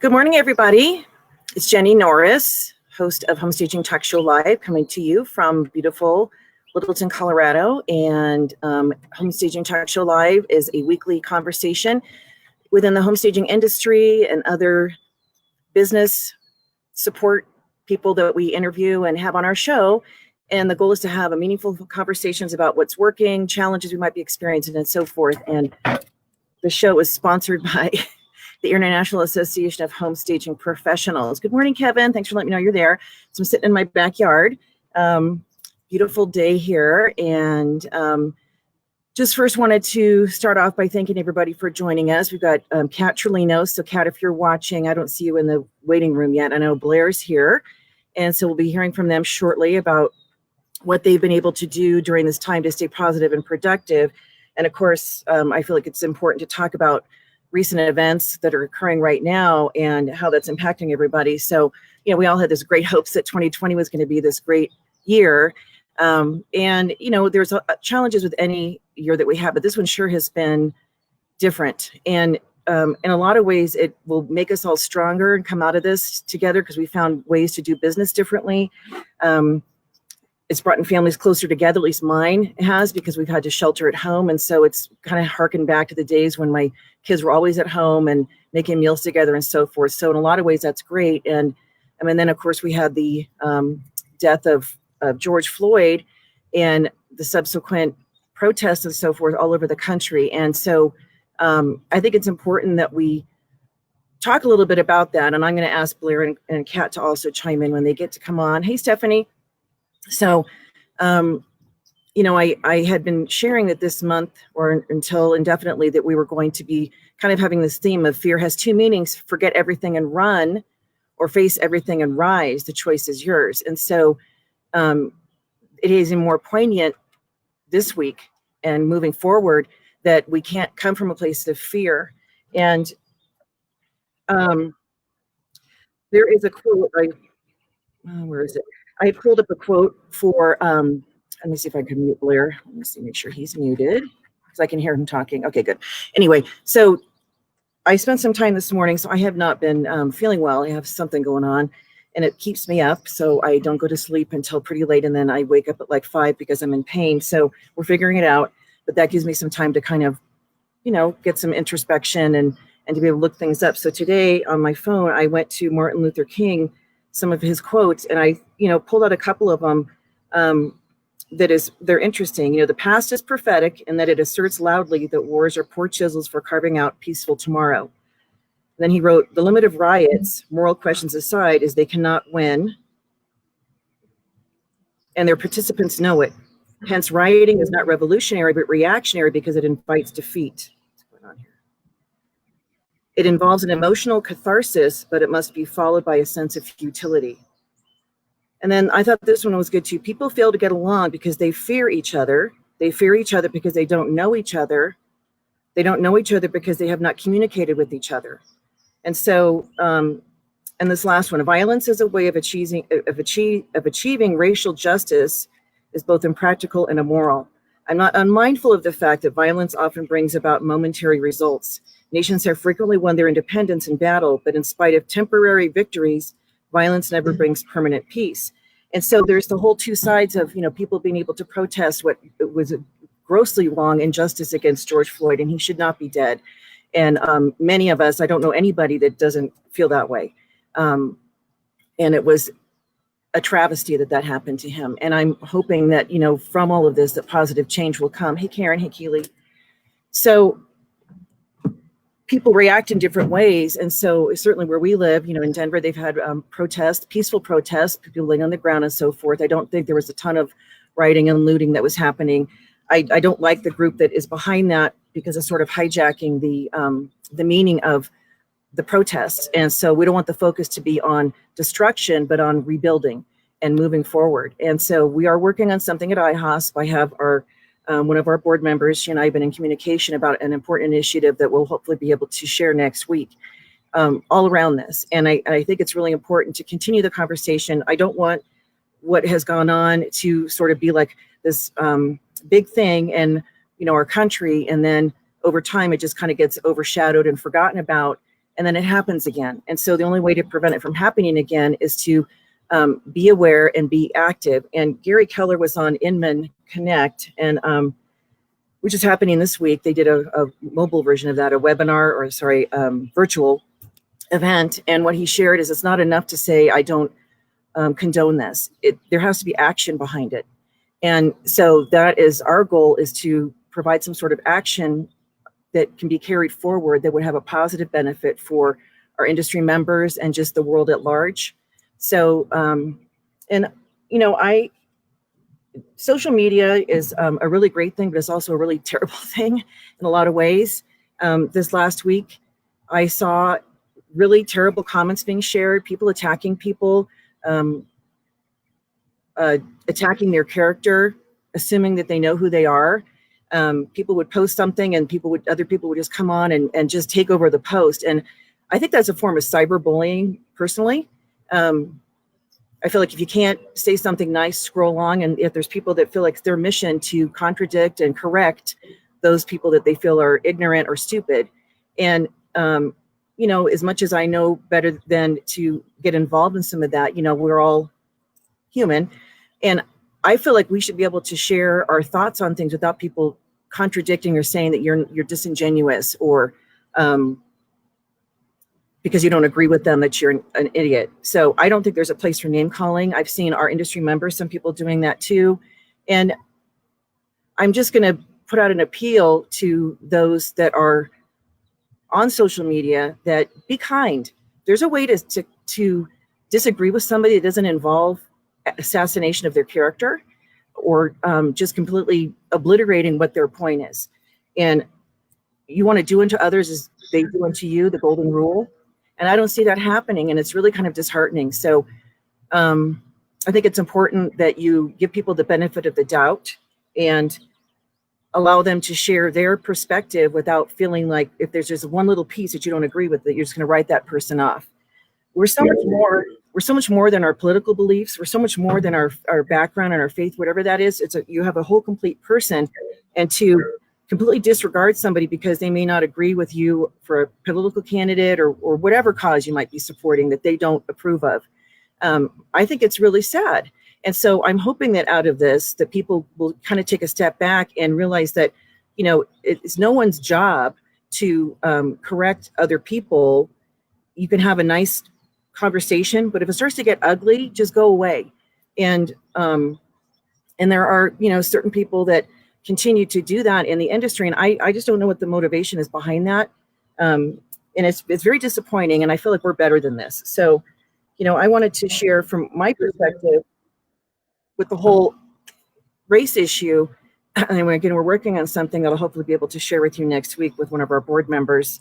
Good morning, everybody. It's Jenny Norris, host of Homestaging Talk Show Live, coming to you from beautiful Littleton, Colorado. And Homestaging Talk Show Live is a weekly conversation within the homestaging industry and other business support people that we interview and have on our show. And the goal is to have a meaningful conversations about what's working, challenges we might be experiencing, and so forth. And the show is sponsored by the International Association of Homestaging Professionals. Good morning, Kevin. Thanks for letting me know you're there. So I'm sitting in my backyard. Beautiful day here. And just first wanted to start off by thanking everybody for joining us. We've got Kat Trelino. So Kat, if you're watching, I don't see you in the waiting room yet. I know Blair's here. And so we'll be hearing from them shortly about what they've been able to do during this time to stay positive and productive. And of course, I feel like it's important to talk about recent events that are occurring right now and how that's impacting everybody. So, we all had this great hopes that 2020 was going to be this great year. And, there's challenges with any year that we have, but this one sure has been different. And in a lot of ways, it will make us all stronger and come out of this together because we found ways to do business differently. It's brought families closer together, at least mine has, because we've had to shelter at home. And so it's kind of harkened back to the days when my kids were always at home and making meals together and so forth. So in a lot of ways, that's great. And then, of course, we had the death of George Floyd and the subsequent protests and so forth all over the country. And so I think it's important that we talk a little bit about that. And I'm going to ask Blair and Kat to also chime in when they get to come on. Hey, Stephanie. So, I had been sharing that this month or until indefinitely that we were going to be kind of having this theme of fear has two meanings: forget everything and run, or face everything and rise. The choice is yours. And so it is even more poignant this week and moving forward that we can't come from a place of fear. And there is a quote, where is it? I pulled up a quote for, let me see if I can mute Blair. Let me see, make sure he's muted because I can hear him talking. Okay, good. Anyway, so I spent some time this morning, so I have not been feeling well. I have something going on and it keeps me up. So I don't go to sleep until pretty late. And then I wake up at like 5 because I'm in pain. So we're figuring it out, but that gives me some time to kind of, get some introspection and to be able to look things up. So today on my phone, I went to Martin Luther King, some of his quotes, and I, pulled out a couple of them they're interesting. The past is prophetic in that it asserts loudly that wars are poor chisels for carving out peaceful tomorrow. Then he wrote, the limit of riots, moral questions aside, is they cannot win, and their participants know it. Hence, rioting is not revolutionary, but reactionary because it invites defeat. What's going on here? It involves an emotional catharsis, but it must be followed by a sense of futility. And then I thought this one was good too. People fail to get along because they fear each other. They fear each other because they don't know each other. They don't know each other because they have not communicated with each other. And so, and this last one, violence as a way of achieving racial justice is both impractical and immoral. I'm not unmindful of the fact that violence often brings about momentary results. Nations have frequently won their independence in battle, but in spite of temporary victories, violence never brings permanent peace. And so there's the whole two sides of, people being able to protest what was a grossly wrong injustice against George Floyd, and he should not be dead. And many of us, I don't know anybody that doesn't feel that way. And it was a travesty that happened to him. And I'm hoping that, from all of this, that positive change will come. Hey, Karen. Hey, Keely. So people react in different ways. And so certainly where we live, in Denver, they've had protests, peaceful protests, people laying on the ground and so forth. I don't think there was a ton of rioting and looting that was happening. I don't like the group that is behind that because it's sort of hijacking the meaning of the protests. And so we don't want the focus to be on destruction, but on rebuilding and moving forward. And so we are working on something at IHOSP. I have our one of our board members, she and I have been in communication about an important initiative that we'll hopefully be able to share next week all around this. And I think it's really important to continue the conversation. I don't want what has gone on to sort of be like this big thing in, our country. And then over time, it just kind of gets overshadowed and forgotten about. and then it happens again. And so the only way to prevent it from happening again is to be aware and be active. And Gary Keller was on Inman Connect, and which is happening this week. They did a mobile version of that, a webinar, or sorry, virtual event. And what he shared is it's not enough to say, I don't condone this. There has to be action behind it. And so that is our goal, is to provide some sort of action that can be carried forward that would have a positive benefit for our industry members and just the world at large. So, and you know, social media is a really great thing, but it's also a really terrible thing in a lot of ways. This last week, I saw really terrible comments being shared, people attacking people, attacking their character, assuming that they know who they are. People would post something and other people would just come on and just take over the post. And I think that's a form of cyberbullying personally. I feel like if you can't say something nice, scroll along. And if there's people that feel like it's their mission to contradict and correct those people that they feel are ignorant or stupid. And, you know, as much as I know better than to get involved in some of that, you know, we're all human. And I feel like we should be able to share our thoughts on things without people contradicting or saying that you're disingenuous, or because you don't agree with them that you're an idiot. So I don't think there's a place for name calling. I've seen our industry members, some people doing that too. And I'm just going to put out an appeal to those that are on social media that be kind. There's a way to disagree with somebody that doesn't involve assassination of their character, or just completely obliterating what their point is. And you want to do unto others as they do unto you, the golden rule. And I don't see that happening, and it's really kind of disheartening. So I think it's important that you give people the benefit of the doubt and allow them to share their perspective without feeling like if there's just one little piece that you don't agree with, that you're just going to write that person off. We're so much more than our political beliefs. We're so much more than our background and our faith, whatever that is. You have a whole complete person, and to completely disregard somebody because they may not agree with you for a political candidate or whatever cause you might be supporting that they don't approve of. I think it's really sad. And so I'm hoping that out of this, that people will kind of take a step back and realize that, you know, it's no one's job to correct other people. You can have a nice conversation, but if it starts to get ugly, just go away. And there are, you know, certain people that continue to do that in the industry, and I just don't know what the motivation is behind that. And it's very disappointing, and I feel like we're better than this. So, you know, I wanted to share from my perspective with the whole race issue. And again, we're working on something that I'll hopefully be able to share with you next week with one of our board members.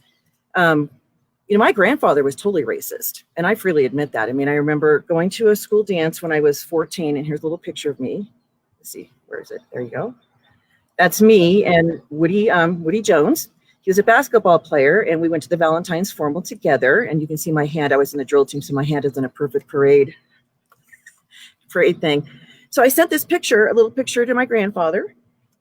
You know, my grandfather was totally racist, and I freely admit that. I mean, I remember going to a school dance when I was 14, and here's a little picture of me. Let's see, where is it? There you go. That's me and Woody Jones. He was a basketball player, and we went to the Valentine's formal together. And you can see my hand. I was in the drill team, so my hand is in a perfect parade thing. So I sent this picture, a little picture, to my grandfather,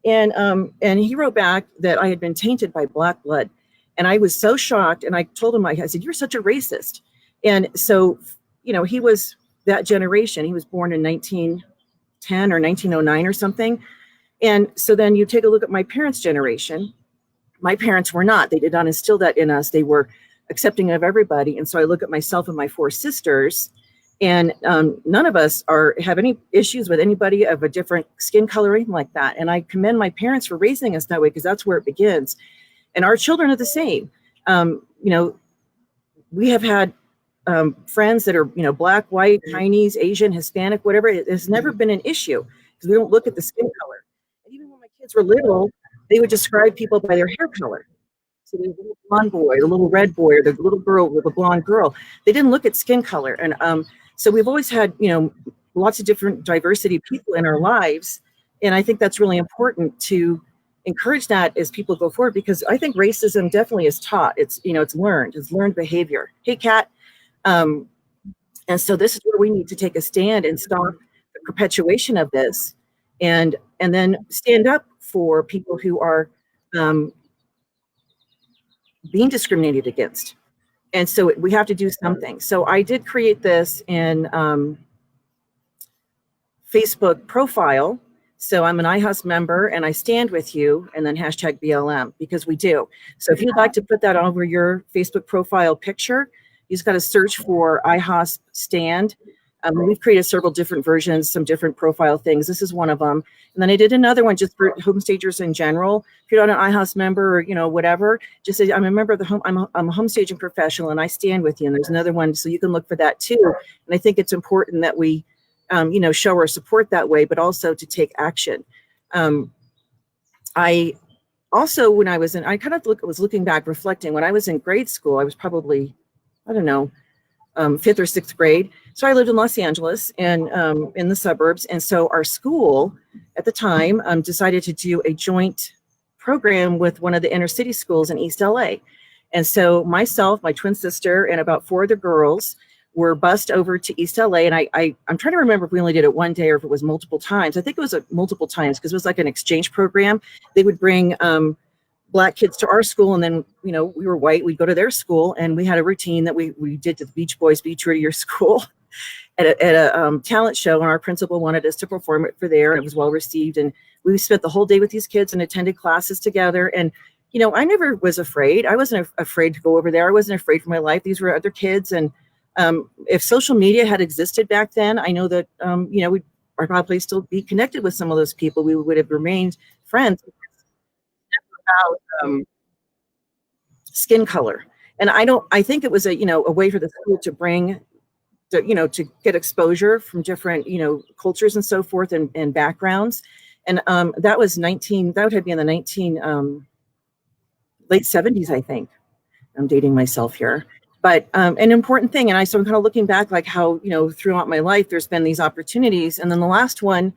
and he wrote back that I had been tainted by black blood. And I was so shocked, and I told him, I said, "You're such a racist." And so, you know, he was that generation. He was born in 1910 or 1909 or something. And so then you take a look at my parents' generation. My parents were not. They did not instill that in us. They were accepting of everybody. And so I look at myself and my four sisters, and none of us have any issues with anybody of a different skin coloring like that. And I commend my parents for raising us that way, because that's where it begins. And our children are the same. You know, we have had friends that are, you know, black, white, Chinese, Asian, Hispanic, whatever. It has never been an issue, because we don't look at the skin color. And even when my kids were little, they would describe people by their hair color. So the little blonde boy, the little red boy, or the little girl with a blonde girl. They didn't look at skin color. And so we've always had, you know, lots of different diversity of people in our lives. And I think that's really important to encourage that as people go forward, because I think racism definitely is taught. It's, you know, it's learned behavior. Hey, Kat. And so this is where we need to take a stand and stop the perpetuation of this, and then stand up for people who are being discriminated against. And so we have to do something. So I did create this in Facebook profile. So I'm an iHouse member and I stand with you, and then hashtag BLM, because we do. So if you'd like to put that over your Facebook profile picture, you just got to search for iHouse stand. We've created several different versions, some different profile things. This is one of them. And then I did another one just for homestagers in general. If you're not an iHouse member or, whatever, just say, I'm a member of the home, I'm a homestaging professional and I stand with you. And there's another one, so you can look for that too. And I think it's important that we show our support that way, but also to take action. I also, when I was in, I kind of was looking back, reflecting, when I was in grade school, I was probably, I don't know, fifth or sixth grade. So I lived in Los Angeles and in the suburbs. And so our school at the time decided to do a joint program with one of the inner city schools in East LA. And so myself, my twin sister, and about 4 other girls were bused over to East LA. And I'm trying to remember if we only did it one day or if it was multiple times. I think it was multiple times, because it was like an exchange program. They would bring Black kids to our school, and then, we were white, we'd go to their school, and we had a routine that we did to the Beach Boys Beach Radio School at a talent show, and our principal wanted us to perform it for there, and it was well received. And we spent the whole day with these kids and attended classes together. And I never was afraid. I wasn't afraid to go over there. I wasn't afraid for my life. These were other kids. And if social media had existed back then, I know that we'd probably still be connected with some of those people. We would have remained friends. About skin color. And I think it was a way for the school to bring to get exposure from different cultures and so forth, and backgrounds. And that would have been in the late 70s, I think. I'm dating myself here. But an important thing, and so I'm kind of looking back, like how throughout my life there's been these opportunities. And then the last one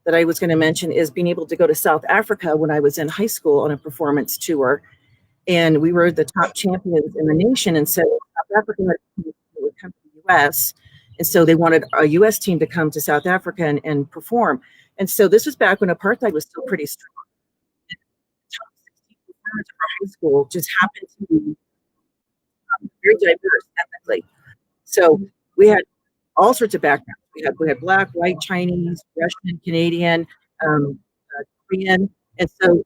that I was going to mention is being able to go to South Africa when I was in high school on a performance tour. And we were the top champions in the nation. And so South Africa would come to the US. And so they wanted a US team to come to South Africa and perform. And so this was back when apartheid was still pretty strong. The top 16 performers of our high school just happened to be very diverse ethnically. So we had all sorts of backgrounds. We had Black, white, Chinese, Russian, Canadian, Korean, and so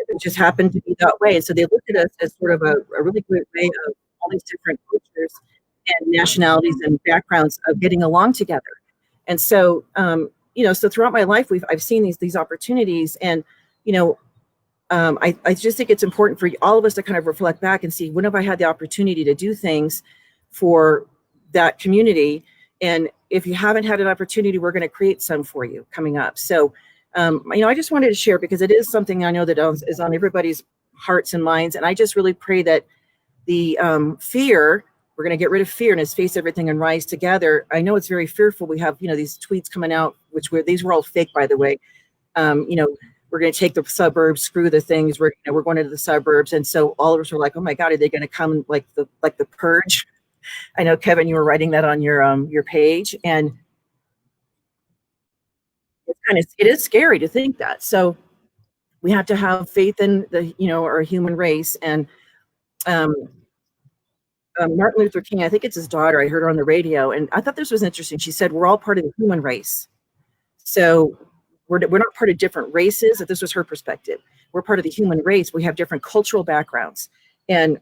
it just happened to be that way. And so they looked at us as sort of a really great way of all these different cultures and nationalities and backgrounds of getting along together. And so, so throughout my life, I've seen these opportunities, and I just think it's important for all of us to kind of reflect back and see, when have I had the opportunity to do things for that community? And if you haven't had an opportunity, we're going to create some for you coming up. So, I just wanted to share, because it is something I know that is on everybody's hearts and minds. And I just really pray that the fear, we're going to get rid of fear and just face everything and rise together. I know it's very fearful. We have, these tweets coming out, these were all fake, by the way. We're going to take the suburbs, screw the things. We're going into the suburbs. And so all of us were like, oh my God, are they going to come like the purge? I know, Kevin, you were writing that on your page, and it is scary to think that. So we have to have faith in our human race. And Martin Luther King, I think it's his daughter, I heard her on the radio, and I thought this was interesting. She said, we're all part of the human race. So we're not part of different races. If this was her perspective, we're part of the human race. We have different cultural backgrounds. And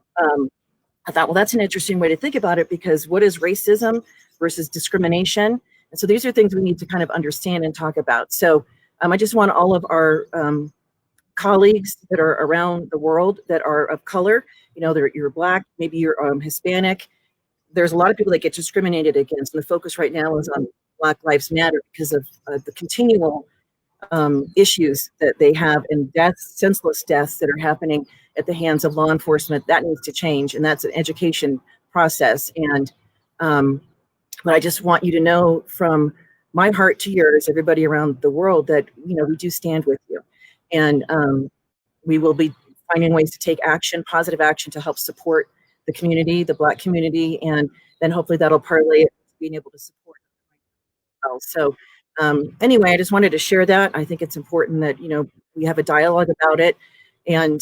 I thought, well, that's an interesting way to think about it, because what is racism versus discrimination? And so these are things we need to kind of understand and talk about. So I just want all of our colleagues that are around the world that are of color, you're Black, maybe you're Hispanic. There's a lot of people that get discriminated against. And the focus right now is on Black Lives Matter because of the continual issues that they have, and deaths, senseless deaths that are happening at the hands of law enforcement. That needs to change, and that's an education process. And but I just want you to know, from my heart to yours, everybody around the world, that we do stand with you, and we will be finding ways to take action, positive action, to help support the community, the Black community, and then hopefully that'll parlay it to being able to support well. So anyway, I just wanted to share that. I think it's important that we have a dialogue about it. And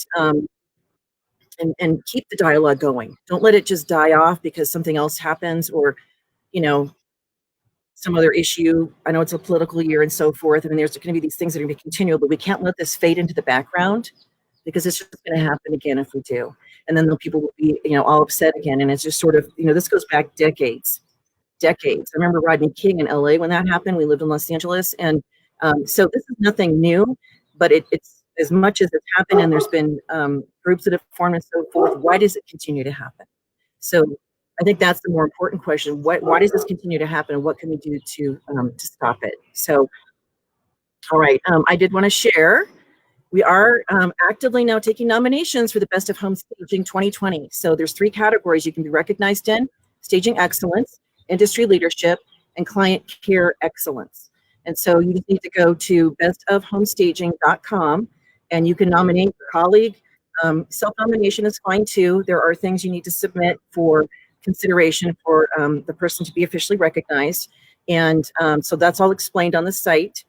and keep the dialogue going. Don't let it just die off because something else happens, or you know some other issue. I know it's a political year and so forth. I mean, there's going to be these things that are going to be continual, but we can't let this fade into the background because it's just going to happen again if we do. And then the people will be, all upset again. And it's just sort of, this goes back decades, decades. I remember Rodney King in LA when that happened. We lived in Los Angeles. And so this is nothing new, but it's as much as it's happened and there's been groups that have formed and so forth. Why does it continue to happen? So I think that's the more important question. Why does this continue to happen, and what can we do to stop it? So, all right, I did want to share. We are actively now taking nominations for the Best of Home Staging 2020. So there's 3 categories you can be recognized in: staging excellence, industry leadership, and client care excellence. And so you just need to go to bestofhomestaging.com and you can nominate your colleague. Self-nomination is fine too. There are things you need to submit for consideration for the person to be officially recognized. And so that's all explained on the site.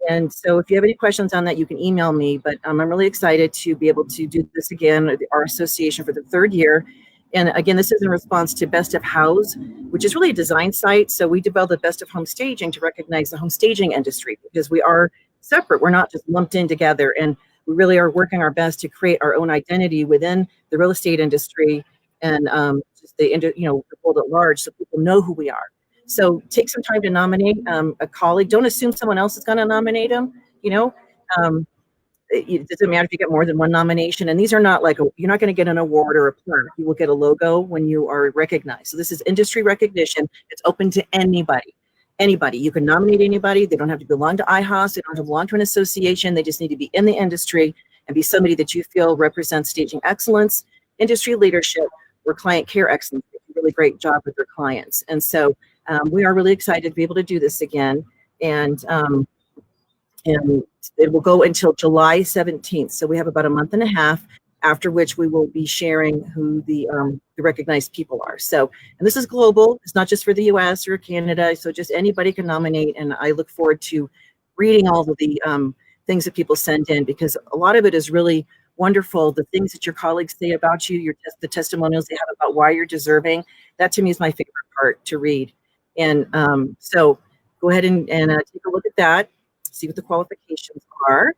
And so if you have any questions on that, you can email me, but I'm really excited to be able to do this again, our association, for the 3rd year. And again, this is in response to Best of House, which is really a design site. So we developed the Best of Home Staging to recognize the home staging industry because we are separate. We're not just lumped in together. And we really are working our best to create our own identity within the real estate industry and just the world at large, so people know who we are. So take some time to nominate a colleague. Don't assume someone else is going to nominate them. Um, it doesn't matter if you get more than one nomination. And these are not like, you're not going to get an award or a plaque. You will get a logo when you are recognized. So this is industry recognition. It's open to anybody. Anybody. You can nominate anybody. They don't have to belong to IHOS. They don't have to belong to an association. They just need to be in the industry and be somebody that you feel represents staging excellence, industry leadership, or client care excellence. They do a really great job with their clients. And so we are really excited to be able to do this again. And it will go until July 17th. So we have about a month and a half, after which we will be sharing who the recognized people are. So, and this is global. It's not just for the US or Canada. So just anybody can nominate. And I look forward to reading all of the things that people send in, because a lot of it is really wonderful. The things that your colleagues say about you, the testimonials they have about why you're deserving. That to me is my favorite part to read. And so go ahead and take a look at that. See what the qualifications are.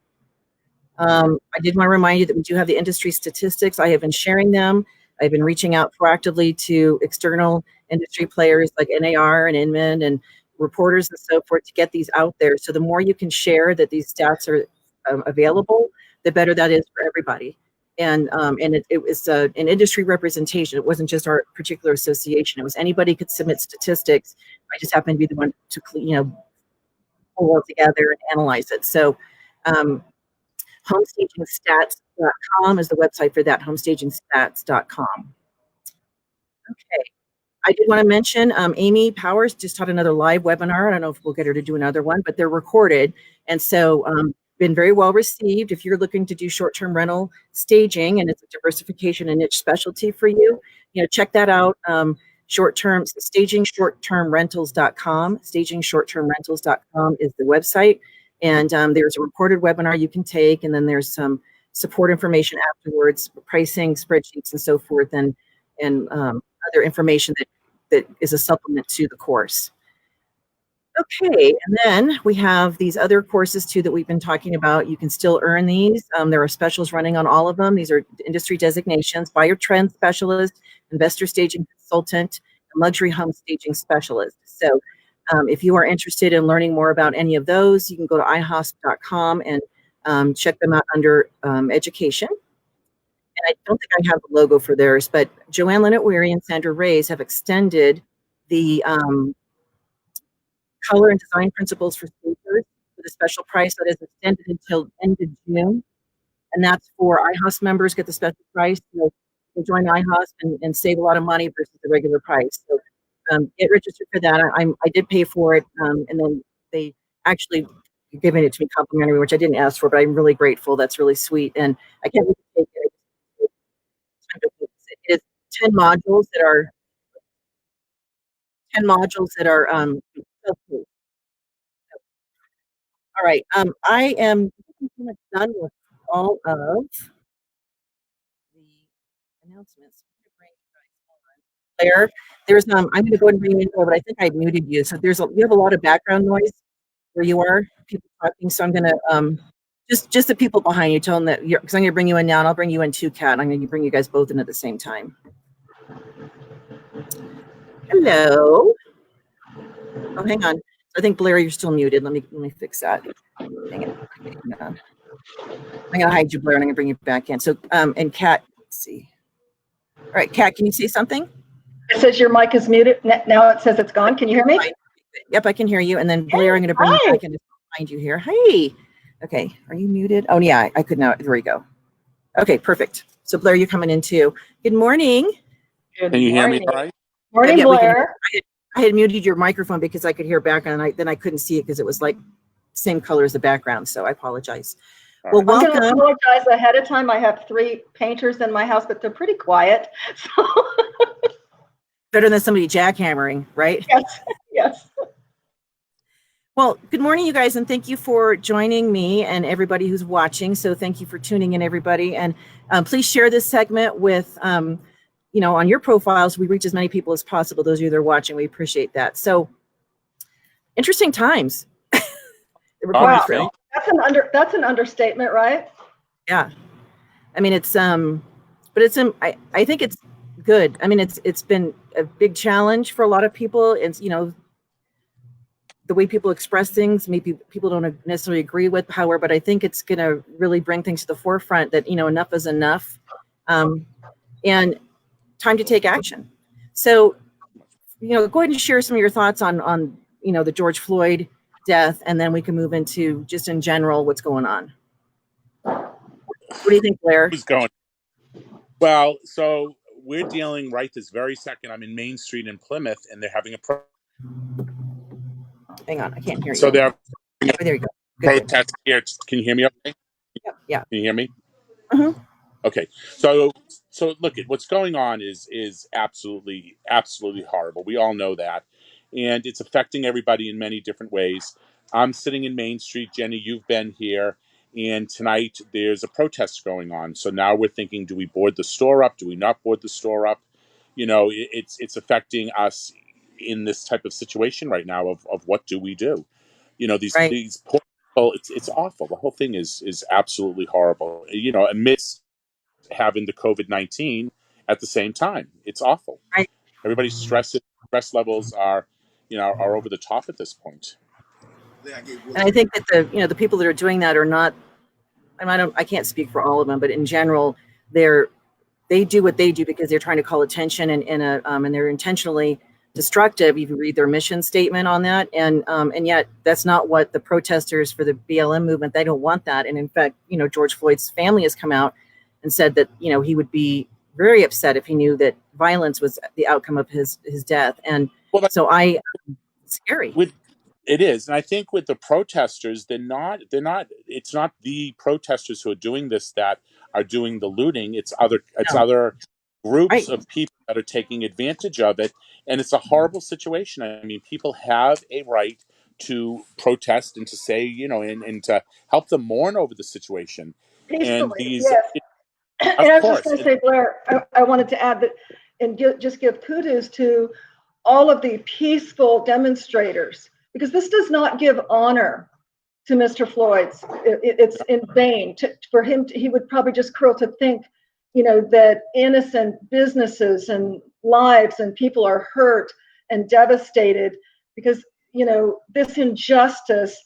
I did want to remind you that we do have the industry statistics. I have been sharing them. I've been reaching out proactively to external industry players like NAR and Inman and reporters and so forth to get these out there. So the more you can share that these stats are available, the better that is for everybody. And it was an industry representation. It wasn't just our particular association. It was anybody could submit statistics. I just happened to be the one to pull it together and analyze it. So homestagingstats.com is the website for that, homestagingstats.com. Okay. I did want to mention Amy Powers just taught another live webinar. I don't know if we'll get her to do another one, but they're recorded. And so been very well received. If you're looking to do short-term rental staging and it's a diversification and niche specialty for you, check that out. Stagingshorttermrentals.com. Stagingshorttermrentals.com is the website. And there's a recorded webinar you can take, and then there's some support information afterwards, pricing, spreadsheets, and so forth, and other information that is a supplement to the course. Okay, and then we have these other courses too that we've been talking about. You can still earn these. There are specials running on all of them. These are industry designations: buyer trend specialist, investor staging consultant, and luxury home staging specialist. So if you are interested in learning more about any of those, you can go to ihosp.com and check them out under education. And I don't think I have the logo for theirs, but Joanne Lynette Weary and Sandra Reyes have extended the color and design principles for stagers with a special price that is extended until end of June. And that's for IHOS members get the special price. So they join IHOS and save a lot of money versus the regular price. So get registered for that. I did pay for it, and then they actually giving it to me complimentary, which I didn't ask for, but I'm really grateful. That's really sweet. And I can't wait to take it. It is 10 modules that are 10 modules that are self-paced. All right. I am pretty much done with all of the announcements. Blair, there's I'm going to go and bring you in, but I think I muted you. So you have a lot of background noise where you are, people talking. So I'm going to just the people behind you, tell them that because I'm going to bring you in now, and I'll bring you in too, Kat. I'm going to bring you guys both in at the same time. Hello. Oh, hang on. I think Blair, you're still muted. Let me fix that. Hang on. I'm going to hide you, Blair, and I'm going to bring you back in. So and Kat, let's see. All right, Kat, can you say something? It says your mic is muted. Now it says it's gone. Can you hear me? Yep, I can hear you. And then Blair, I'm going to bring you back in to find you here. Hey. Okay, are you muted? Oh, yeah, I could now. There we go. Okay, perfect. So Blair, you're coming in too. Good morning. Can you hear me all right? Morning, Blair. I had muted your microphone because I could hear background, and then I couldn't see it because it was like same color as the background. So I apologize. Well, welcome. I'm going to apologize ahead of time. I have 3 painters in my house, but they're pretty quiet. So. Better than somebody jackhammering, right? Yes, yes. Well, good morning, you guys, and thank you for joining me and everybody who's watching. So thank you for tuning in, everybody. And please share this segment with, on your profiles. We reach as many people as possible. Those of you that are watching, we appreciate that. So interesting times. Wow. That's an understatement, right? Yeah. I mean, it's but it's I think it's good. I mean, it's been a big challenge for a lot of people. And the way people express things, maybe people don't necessarily agree with, however, but I think it's going to really bring things to the forefront that, enough is enough, and time to take action. So, go ahead and share some of your thoughts on the George Floyd death, and then we can move into just in general what's going on. What do you think, Blair? Who's going? Well, so we're dealing right this very second. I'm in Main Street in Plymouth, and they're having a Hang on, I can't hear you. So they're there you go. Protest here. Can you hear me okay? Yeah. Can you hear me? Mm-hmm. Okay. So look at what's going on is absolutely horrible. We all know that. And it's affecting everybody in many different ways. I'm sitting in Main Street. Jenny, you've been here. And tonight there's a protest going on. So now we're thinking, do we board the store up? Do we not board the store up? It's affecting us in this type of situation right now of what do we do? These poor people, it's awful. The whole thing is absolutely horrible. Amidst having the COVID-19 at the same time, it's awful. Right. Everybody's stress levels are over the top at this point. And I think that the people that are doing that are not. I can't speak for all of them, but in general, they do what they do because they're trying to call attention and they're intentionally destructive. You can read their mission statement on that, and yet that's not what the protesters for the BLM movement. They don't want that. And in fact, George Floyd's family has come out and said that he would be very upset if he knew that violence was the outcome of his death. And it's scary. It is, and I think with the protesters, they're not. It's not the protesters who are doing this that are doing the looting. It's other groups of people that are taking advantage of it, and it's a horrible situation. I mean, people have a right to protest and to say, and to help them mourn over the situation. Peacefully, and these, yes. And I was just going to say, Blair, I wanted to add that and just give kudos to all of the peaceful demonstrators, because this does not give honor to Mr. Floyd's. It's in vain for him. He would probably just curl to think, that innocent businesses and lives and people are hurt and devastated because, this injustice,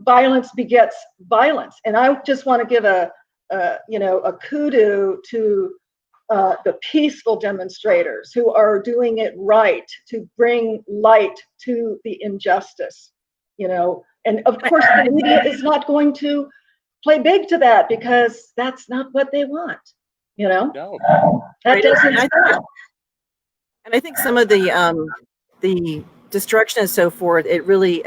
violence begets violence. And I just want to give a kudo to the peaceful demonstrators who are doing it right to bring light to the injustice, and of course the media is not going to play big to that because that's not what they want, No. That doesn't. And I think some of the destruction and so forth, it really,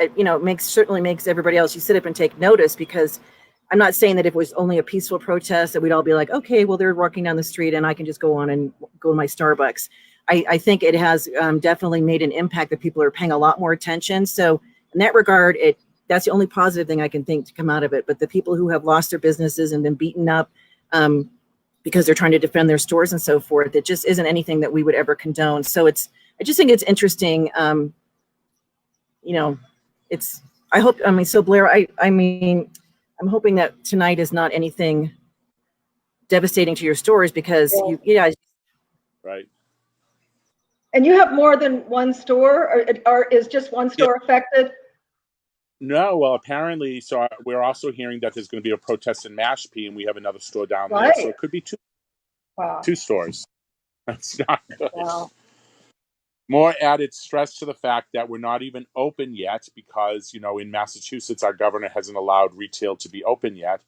certainly makes everybody else, you sit up and take notice, because I'm not saying that if it was only a peaceful protest that we'd all be like, okay, well, they're walking down the street and I can just go on and go to my Starbucks. I think it has definitely made an impact that people are paying a lot more attention. So in that regard, that's the only positive thing I can think to come out of it. But the people who have lost their businesses and been beaten up, because they're trying to defend their stores and so forth. It just isn't anything that we would ever condone. So I just think it's interesting. So Blair, I'm hoping that tonight is not anything devastating to your stores, because Right. And you have more than one store, or is just one store affected? No, well, apparently, so we're also hearing that there's going to be a protest in Mashpee, and we have another store down there, so it could be two stores. That's not good. Wow. More added stress to the fact that we're not even open yet, because in Massachusetts our governor hasn't allowed retail to be open yet,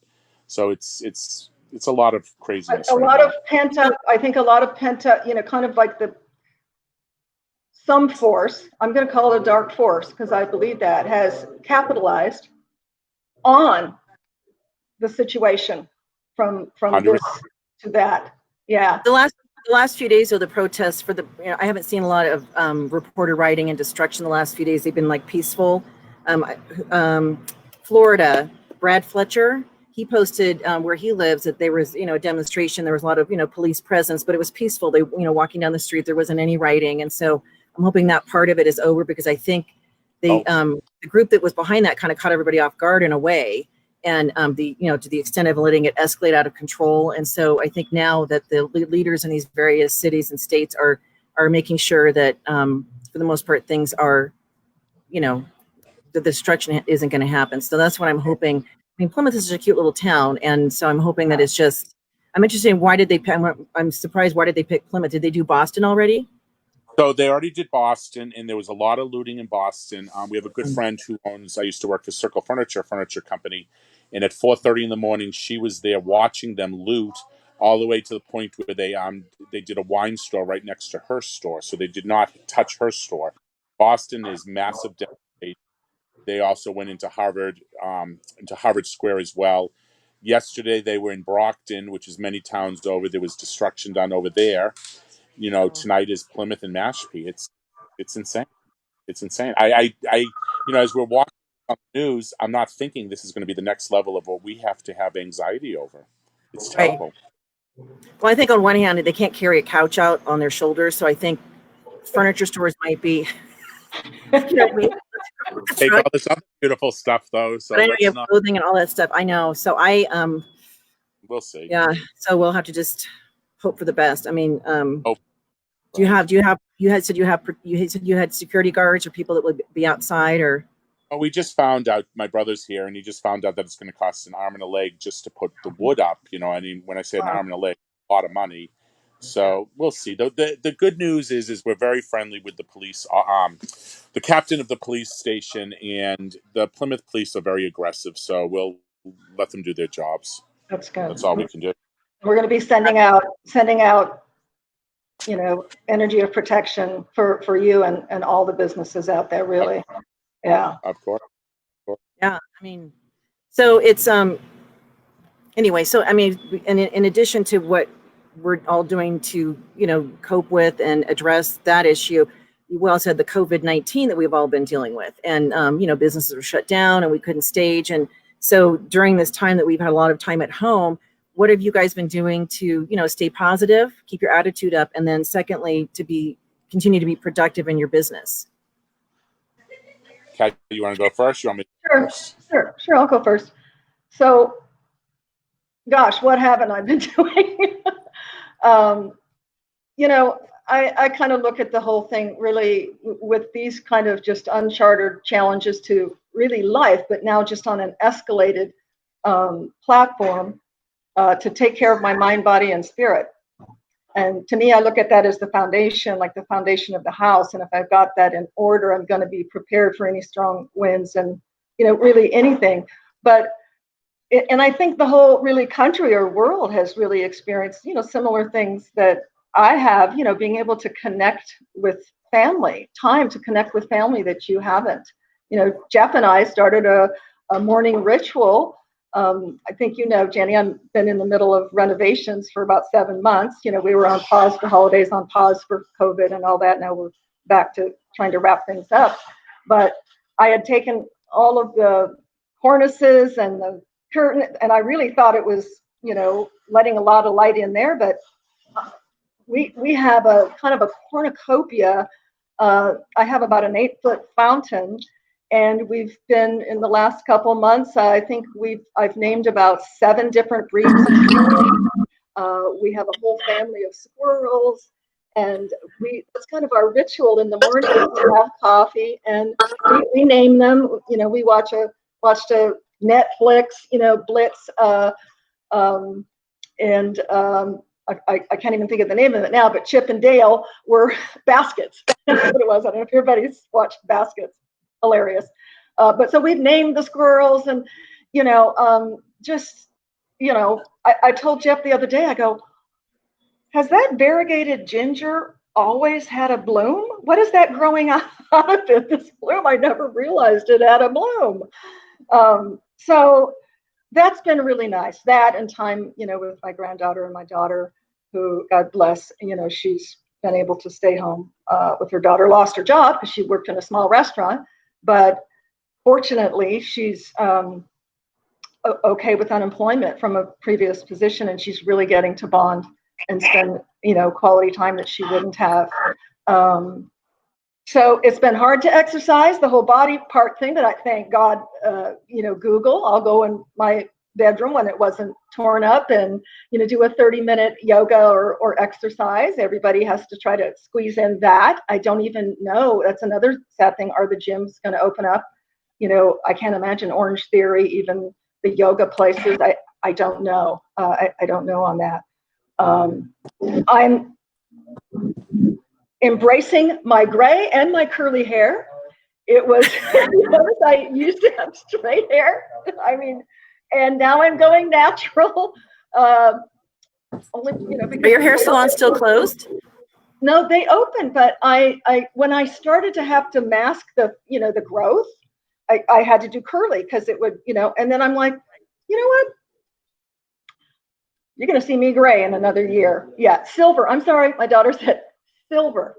so it's a lot of craziness. Of pent up. I think a lot of pent up. Kind of like some force, I'm going to call it a dark force because I believe that, has capitalized on the situation from 100%. this to that. Yeah. The last few days of the protests I haven't seen a lot of reported rioting and destruction the last few days. They've been like peaceful. Florida, Brad Fletcher, he posted where he lives that there was, a demonstration. There was a lot of, police presence, but it was peaceful. They, walking down the street, there wasn't any rioting. And so I'm hoping that part of it is over, because I think the group that was behind that kind of caught everybody off guard in a way. And to the extent of letting it escalate out of control. And so I think now that the leaders in these various cities and states are making sure that for the most part things are, the destruction isn't going to happen. So that's what I'm hoping. I mean, Plymouth is a cute little town, and so I'm hoping that it's just. I'm interested in I'm surprised. Why did they pick Plymouth? Did they do Boston already? So they already did Boston, and there was a lot of looting in Boston. We have a good friend who I used to work for Circle Furniture company, and at 4:30 in the morning, she was there watching them loot all the way to the point where they did a wine store right next to her store, so they did not touch her store. Boston is massive devastation. They also went into Harvard Square as well. Yesterday they were in Brockton, which is many towns over. There was destruction done over there. Tonight is Plymouth and Mashpee. It's insane. It's insane. I as we're watching on the news, I'm not thinking this is going to be the next level of what we have to have anxiety over. It's terrible. Right. Well, I think on one hand, they can't carry a couch out on their shoulders, so I think furniture stores might be. Take all this other beautiful stuff, though. So but I know clothing and all that stuff. I know. So we'll see. Yeah. So we'll have to just hope for the best. I mean, you had security guards or people that would be outside, or? Oh, we just found out, my brother's here, and he just found out that it's going to cost an arm and a leg just to put the wood up. I mean, when I say an arm and a leg, a lot of money. So we'll see. The good news is we're very friendly with the police. The captain of the police station and the Plymouth police are very aggressive. So we'll let them do their jobs. That's good. That's all we can do. We're going to be sending out, energy of protection for you and all the businesses out there, really. Yeah. Of course. Yeah. I mean, so it's, anyway, so, I mean, in addition to what we're all doing to, cope with and address that issue, we also had the COVID-19 that we've all been dealing with, and, businesses were shut down and we couldn't stage. And so during this time that we've had a lot of time at home, what have you guys been doing to, stay positive, keep your attitude up, and then secondly, continue to be productive in your business? Kat, you want to go first? You want me to go first? Sure. I'll go first. So, gosh, what haven't I been doing? I kind of look at the whole thing really with these kind of just uncharted challenges to really life, but now just on an escalated platform to take care of my mind, body, and spirit. And to me, I look at that as the foundation, like the foundation of the house. And if I've got that in order, I'm going to be prepared for any strong winds and, really anything. And I think the whole really country or world has really experienced, similar things that I have, being able to connect with family, time to connect with family that you haven't. Jeff and I started a morning ritual. I think Jenny, I've been in the middle of renovations for about 7 months. We were on pause for holidays, on pause for COVID and all that. Now we're back to trying to wrap things up. But I had taken all of the cornices and the curtain, and I really thought it was, letting a lot of light in there, but we have a kind of a cornucopia. I have about an 8-foot fountain, and we've been in the last couple months. I think I've named about 7 different breeds of trees. We have a whole family of squirrels, and it's kind of our ritual in the morning to have coffee, and we name them. We watched a Netflix, Blitz, and I can't even think of the name of it now, but Chip and Dale were Baskets. That's what it was. I don't know if everybody's watched Baskets. Hilarious. But so we've named the squirrels, and I told Jeff the other day, I go, has that variegated ginger always had a bloom? What is that growing out of it? This bloom, I never realized it had a bloom. So that's been really nice. That and time, with my granddaughter and my daughter, who, God bless, she's been able to stay home with her daughter. Lost her job because she worked in a small restaurant, but fortunately, she's okay with unemployment from a previous position, and she's really getting to bond and spend, quality time that she wouldn't have. So it's been hard to exercise, the whole body part thing, but I thank God, Google. I'll go in my bedroom when it wasn't torn up and, do a 30-minute yoga or exercise. Everybody has to try to squeeze in that. I don't even know. That's another sad thing. Are the gyms going to open up? I can't imagine Orange Theory, even the yoga places. I don't know. I don't know on that. I'm embracing my gray and my curly hair. It was, I used to have straight hair. And now I'm going natural. Because Are your hair salons still closed? No, they open, but when I started to have to mask the growth, I had to do curly because it would, and then I'm like, you know what? You're going to see me gray in another year. Yeah, silver. I'm sorry. My daughter said silver.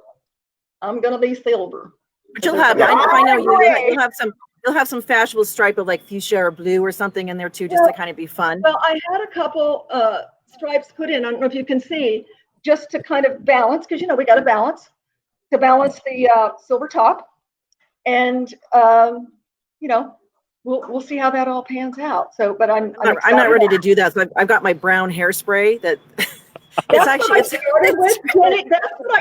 I'm going to be silver. But you'll have, I know you'll have some fashionable stripe of like fuchsia or blue or something in there too, just to kind of be fun. Well, I had a couple stripes put in. I don't know if you can see, just to kind of balance, because we got to balance the silver top, and we'll see how that all pans out. So, but I'm not ready to do that. So I've got my brown hairspray that. That's what I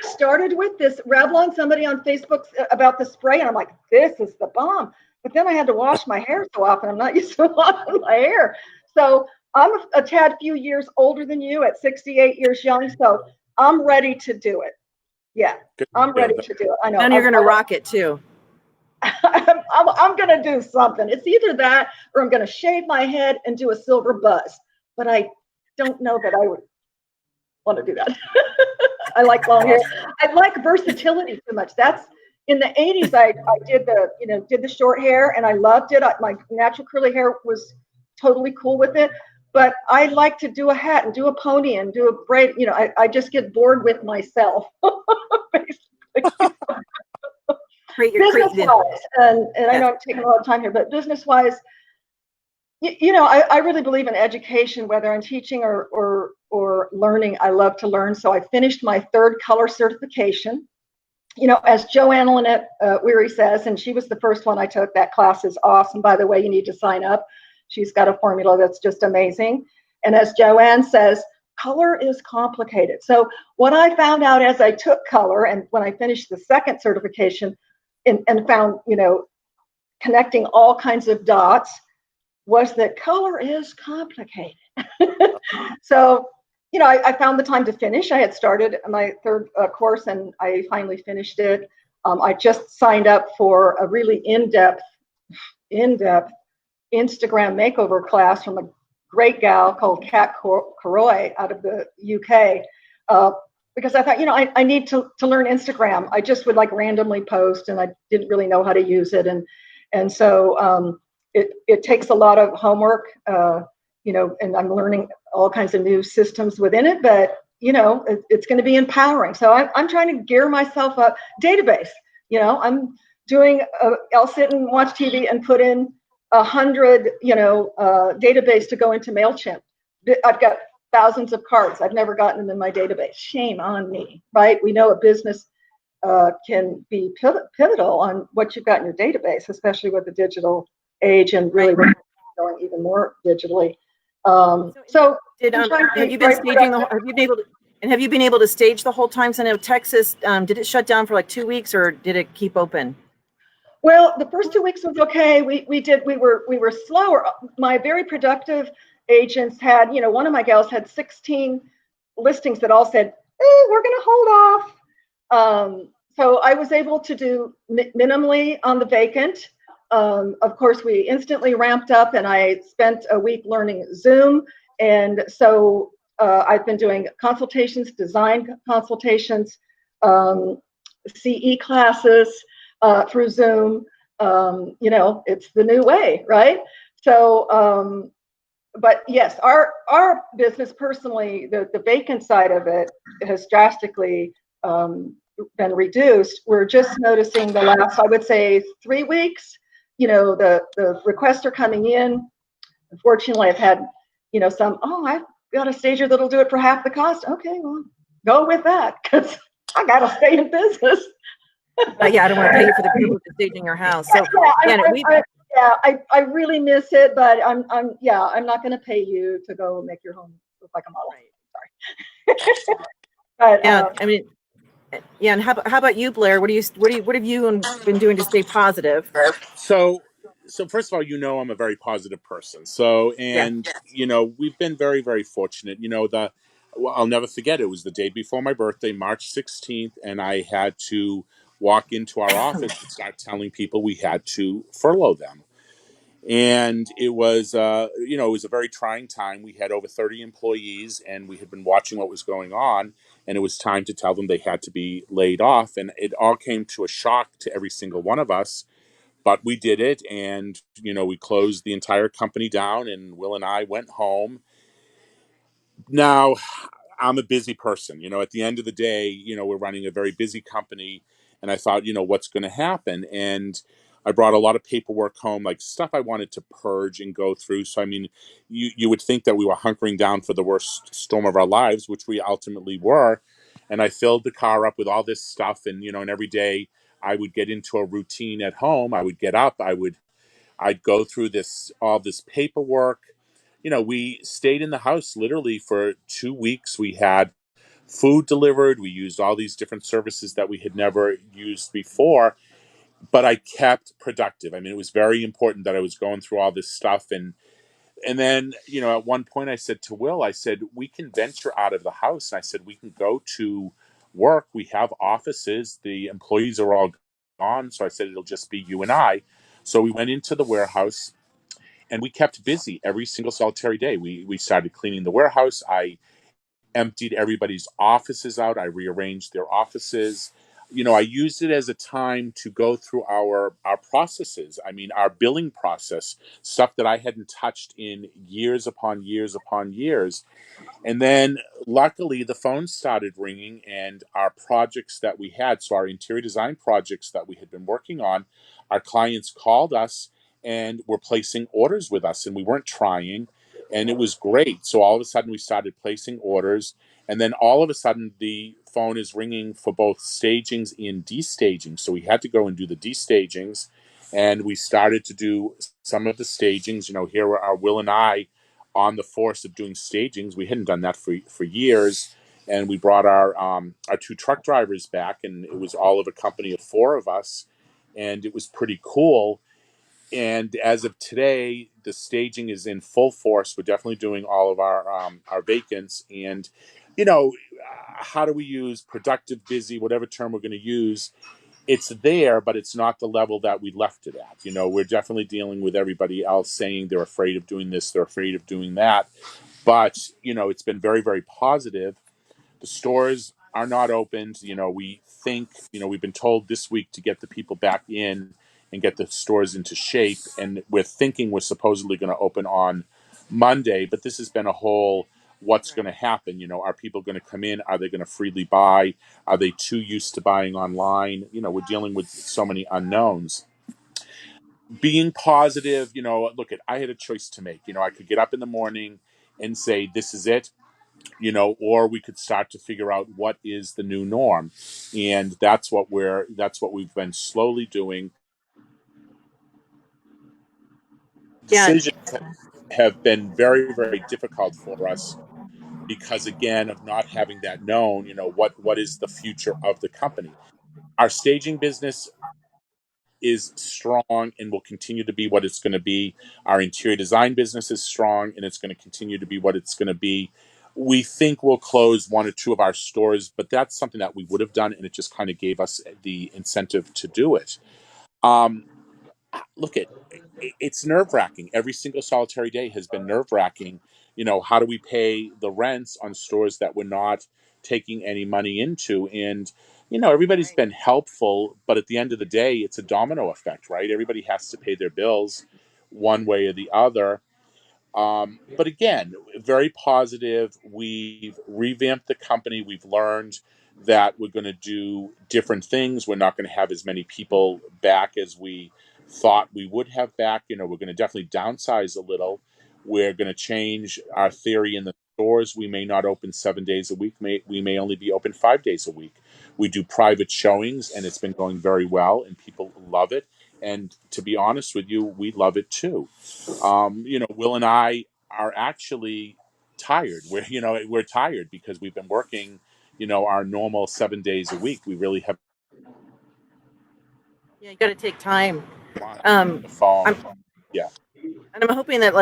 started with. This Revlon, somebody on Facebook about the spray, and I'm like, this is the bomb. But then I had to wash my hair so often. I'm not used to washing my hair. So I'm a tad few years older tthan you at 68 years young. So I'm ready to do it. Yeah, I'm ready to do it. I know. And you're going to rock it too. I'm going to do something. It's either that or I'm going to shave my head and do a silver buzz. But I don't know that I would want to do that. I like long hair. I like versatility too much. That's in the 80s. I did the short hair and I loved it. My natural curly hair was totally cool with it. But I like to do a hat and do a pony and do a braid. I just get bored with myself. Basically. Business-wise, and I know I'm taking a lot of time here, but business-wise, I really believe in education, whether I'm teaching or learning. I love to learn. So I finished my 3rd color certification. As Joanne Lynette Weary says, and she was the first one I took. That class is awesome. By the way, you need to sign up. She's got a formula that's just amazing. And as Joanne says, color is complicated. So what I found out as I took color and when I finished the 2nd certification and found, connecting all kinds of dots, was that color is complicated. So, I found the time to finish. I had started my 3rd course and I finally finished it. I just signed up for a really in-depth Instagram makeover class from a great gal called Kat Karoy out of the UK. Because I thought, I need to learn Instagram. I just would like randomly post and I didn't really know how to use it. And so it takes a lot of homework, and I'm learning all kinds of new systems within it, but it's going to be empowering. So I'm trying to gear myself up. Database, I'm doing, I'll sit and watch TV and put in 100, database to go into MailChimp. I've got thousands of cards. I've never gotten them in my database. Shame on me, right? We know a business can be pivotal on what you've got in your database, especially with the digital age and really going even more digitally. So have you been staging the whole, have you been able to stage the whole time? So I know Texas, did it shut down for like 2 weeks or did it keep open? Well, the first 2 weeks was okay. We were slower. My very productive agents had, one of my gals had 16 listings that all said, we're going to hold off. So I was able to do minimally on the vacant. Of course, we instantly ramped up, and I spent a week learning Zoom. And so I've been doing consultations, design consultations, CE classes through Zoom. It's the new way, right? So, but yes, our business personally, the vacant side of it has drastically been reduced. We're just noticing the last, I would say, 3 weeks, the requests are coming in. Unfortunately, I've had, some, I've got a stager that'll do it for half the cost. Okay, well, go with that, because I got to stay in business. Yeah, I don't want to pay you for the privilege of staging your house. So I really miss it, but I'm not going to pay you to go make your home look like a model. Right. Sorry. But, yeah, I mean, yeah. And how about you, Blair? What have you been doing to stay positive? So first of all, I'm a very positive person. So, and we've been very, very fortunate. I'll never forget, it was the day before my birthday, March 16th, and I had to walk into our office and start telling people we had to furlough them. And it was, it was a very trying time. We had over 30 employees, and we had been watching what was going on, and it was time to tell them they had to be laid off. And it all came to a shock to every single one of us. But we did it, and we closed the entire company down, and Will and I went home. Now, I'm a busy person. At the end of the day, we're running a very busy company, and I thought, what's going to happen? And I brought a lot of paperwork home, like stuff I wanted to purge and go through. So, I mean, you would think that we were hunkering down for the worst storm of our lives, which we ultimately were. And I filled the car up with all this stuff, and and every day I would get into a routine at home. I would get up, I'd go through all this paperwork. We stayed in the house literally for 2 weeks. We had food delivered. We used all these different services that we had never used before, but I kept productive. I mean, it was very important that I was going through all this stuff. And then, at one point I said to Will, I said, we can venture out of the house. And I said, we can go to work. We have offices. The employees are all gone. So I said, it'll just be you and I. So we went into the warehouse, and we kept busy every single solitary day. We started cleaning the warehouse. I emptied everybody's offices out. I rearranged their offices. I used it as a time to go through our processes. I mean, our billing process, stuff that I hadn't touched in years upon years upon years. And then luckily the phone started ringing, and our projects that we had, so our interior design projects that we had been working on, our clients called us and were placing orders with us, and we weren't trying, and it was great. So all of a sudden we started placing orders, and then all of a sudden the phone is ringing for both stagings and destagings. So we had to go and do the destagings, and we started to do some of the stagings. Here are Will and I on the force of doing stagings. We hadn't done that for years, and we brought our 2 truck drivers back, and it was all of a company of 4 of us, and it was pretty cool. And as of today, the staging is in full force. We're definitely doing all of our vacants, and how do we use productive, busy, whatever term we're going to use? It's there, but it's not the level that we left it at. We're definitely dealing with everybody else saying they're afraid of doing this, they're afraid of doing that. But, it's been very, very positive. The stores are not opened. We think, we've been told this week to get the people back in and get the stores into shape. And we're thinking we're supposedly going to open on Monday, but this has been a whole what's going to happen. Are people going to come in? Are they going to freely buy? Are they too used to buying online? We're dealing with so many unknowns. Being positive, look, I had a choice to make. I could get up in the morning and say, this is it, or we could start to figure out what is the new norm. And that's what we've been slowly doing. Yeah. Decisions have been very, very difficult for us because, again, of not having that known, what is the future of the company. Our staging business is strong and will continue to be what it's going to be. Our interior design business is strong and it's going to continue to be what it's going to be. We think we'll close one or two of our stores, but that's something that we would have done, and it just kind of gave us the incentive to do it. Look, it's nerve wracking. Every single solitary day has been nerve wracking. How do we pay the rents on stores that we're not taking any money into? And everybody's been helpful, but at the end of the day, it's a domino effect, right? Everybody has to pay their bills one way or the other. But again, very positive. We've revamped the company. We've learned that we're going to do different things. We're not going to have as many people back as we thought we would have back. We're going to definitely downsize a little. We're going to change our theory in the stores. We may not open 7 days a week. We may only be open 5 days a week. We do private showings, and it's been going very well, and people love it. And to be honest with you, we love it too. Will and I are actually tired. We're tired because we've been working, our normal 7 days a week. We really have. Yeah, you got to take time. On the phone. Yeah. And I'm hoping that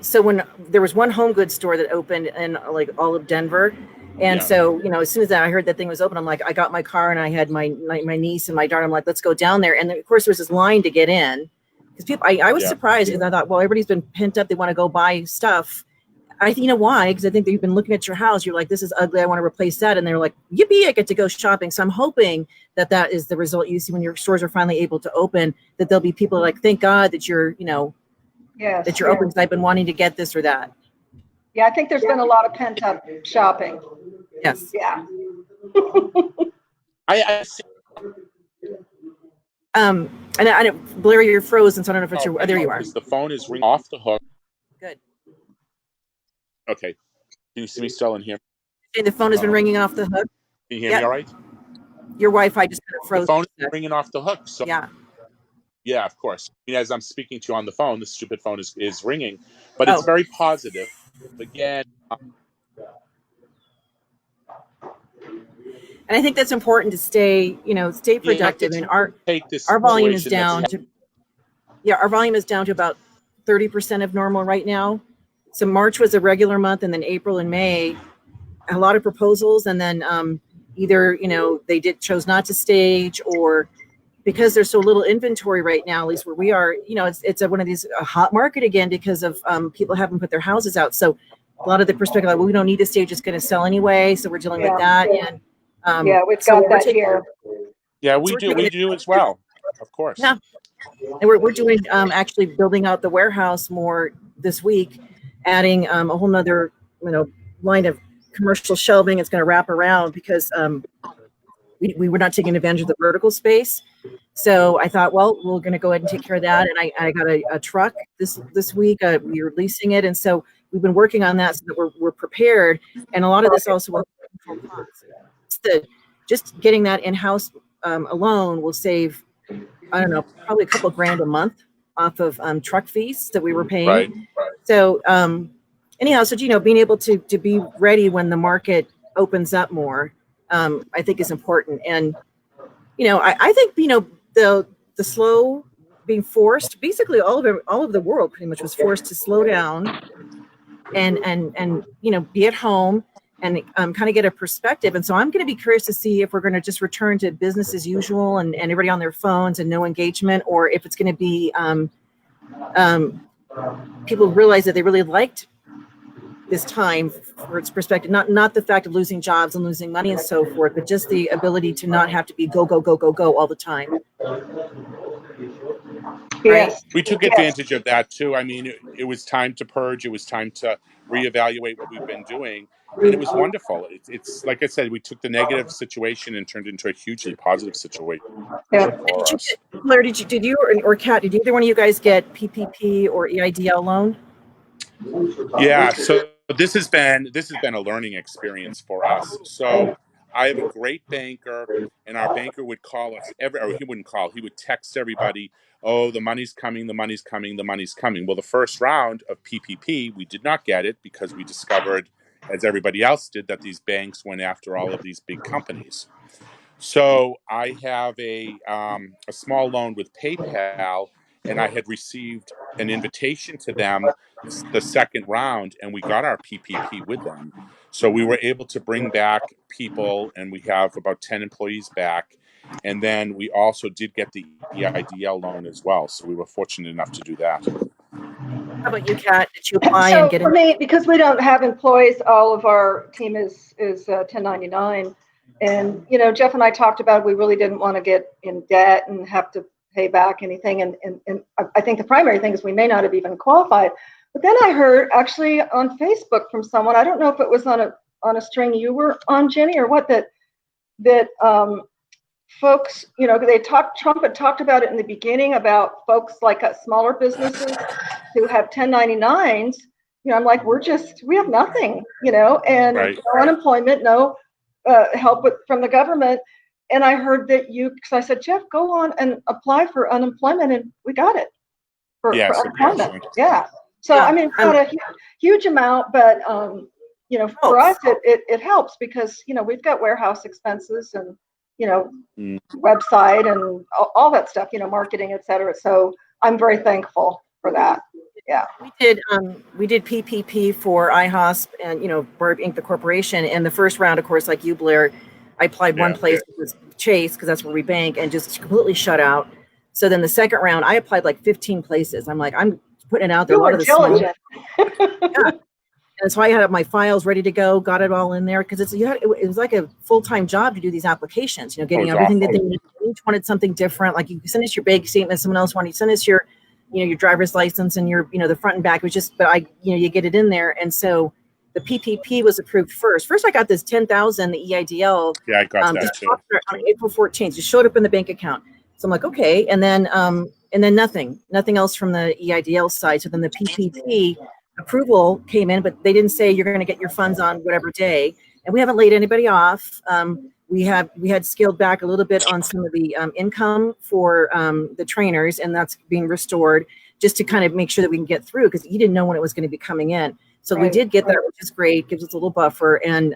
so when there was one home goods store that opened in all of Denver. And Yeah. so, as soon as I heard that thing was open, I'm like, I got my car and I had my niece and my daughter. I'm like, let's go down there. And then, of course, there was this line to get in because people, I was surprised because I thought, well, everybody's been pent up. They want to go buy stuff. I think, why? Because I think that you've been looking at your house. You're like, this is ugly. I want to replace that. And they're like, yippee, I get to go shopping. So I'm hoping that is the result you see when your stores are finally able to open, that there'll be people like, thank God that you're, Yes, that you're open because I've been wanting to get this or that. Yeah, I think there's been a lot of pent up shopping. Yes. Yeah. I see. And I Blair, you're frozen, so I don't know if it's your. There you are. The phone is ringing off the hook. Good. Okay. Can you see me still in here? And the phone has been ringing off the hook. Can you hear me all right? Your Wi-Fi just kind of froze. The phone is ringing off the hook. So yeah, of course. As I'm speaking to you on the phone, the stupid phone is ringing, but it's very positive. Again. And I think that's important to stay productive. And our volume is down to our volume is down to about 30% of normal right now. So March was a regular month, and then April and May, a lot of proposals, and then either they chose not to stage, or because there's so little inventory right now, at least where we are, it's one of these a hot market again because of people haven't put their houses out. So a lot of the perspective, well, we don't need to stage; it's going to sell anyway. So we're dealing with that. And we've got that here. Yeah, we do as well, of course. Yeah, and we're doing actually building out the warehouse more this week, adding a whole nother line of commercial shelving. It's going to wrap around because we were not taking advantage of the vertical space. So I thought, well, we're going to go ahead and take care of that. And I got a truck this week. We're leasing it, and so we've been working on that so that we're prepared. And a lot of this also will just getting that in-house alone will save, I don't know, probably a couple $grand a month off of truck fees that we were paying. Right. So anyhow, so being able to be ready when the market opens up more, I think is important. And I think the slow being forced, basically all of the world pretty much was forced to slow down and be at home and kind of get a perspective. And so I'm going to be curious to see if we're going to just return to business as usual and everybody on their phones and no engagement, or if it's going to be people realize that they really liked this time for its perspective, not the fact of losing jobs and losing money and so forth, but just the ability to not have to be go all the time. Yes. We took advantage of that too. I mean, it was time to purge. It was time to reevaluate what we've been doing. And it was wonderful. It's like I said, we took the negative situation and turned it into a hugely positive situation for us. Blair, did you or Kat, did either one of you guys get PPP or EIDL loan? Yeah. So this has been a learning experience for us. So I have a great banker, and our banker would call us or he wouldn't call, he would text everybody, oh, the money's coming, the money's coming, the money's coming. Well, the first round of PPP, we did not get it because we discovered, as everybody else did, that these banks went after all of these big companies. So I have a small loan with PayPal, and I had received an invitation to them the second round, and we got our PPP with them. So we were able to bring back people, and we have about 10 employees back. And then we also did get the EIDL loan as well. So we were fortunate enough to do that. How about you, Kat? Did you apply and So get for in? me, because we don't have employees, all of our team is 1099. And, you know, Jeff and I talked about, we really didn't want to get in debt and have to pay back anything. And I think the primary thing is we may not have even qualified. But then I heard actually on Facebook from someone, I don't know if it was on a string you were on, Jenny, or what, that folks, you know, Trump had talked about it in the beginning about folks like smaller businesses who have 1099s. You know, I'm like, we have nothing, you know, and Right. no unemployment, no help from the government. And I heard that because I said, Jeff, go on and apply for unemployment, and we got it for unemployment. Yeah. So, Yeah, I mean, it's not a huge amount, but, you know, for us, it helps because, you know, we've got warehouse expenses and, you know, website and all that stuff, you know, marketing, et cetera. So I'm very thankful for that. Yeah. We did PPP for IHOSP and, you know, Burb Inc., the corporation. And the first round, of course, like you, Blair, I applied one place, it was Chase, because that's where we bank, and just completely shut out. So then the second round, I applied like 15 places. I'm like, I'm putting it out there. You were diligent. Yeah. And so I had my files ready to go, got it all in there, because it was like a full-time job to do these applications, you know, getting everything that they needed. Each wanted something different. Like, you send us your bank statement, someone else wanted to send us your, you know, your driver's license and your, you know, the front and back. It was just, but you get it in there. And so the PPP was approved first. First, I got this 10,000, the EIDL. Yeah, I got that too. On April 14th, just showed up in the bank account. So I'm like, okay. And then nothing else from the EIDL side. So then the PPP approval came in, but they didn't say you're going to get your funds on whatever day. And we haven't laid anybody off. We had scaled back a little bit on some of the income for the trainers, and that's being restored just to kind of make sure that we can get through, because you didn't know when it was going to be coming in. So we did get that, which is great, gives us a little buffer. And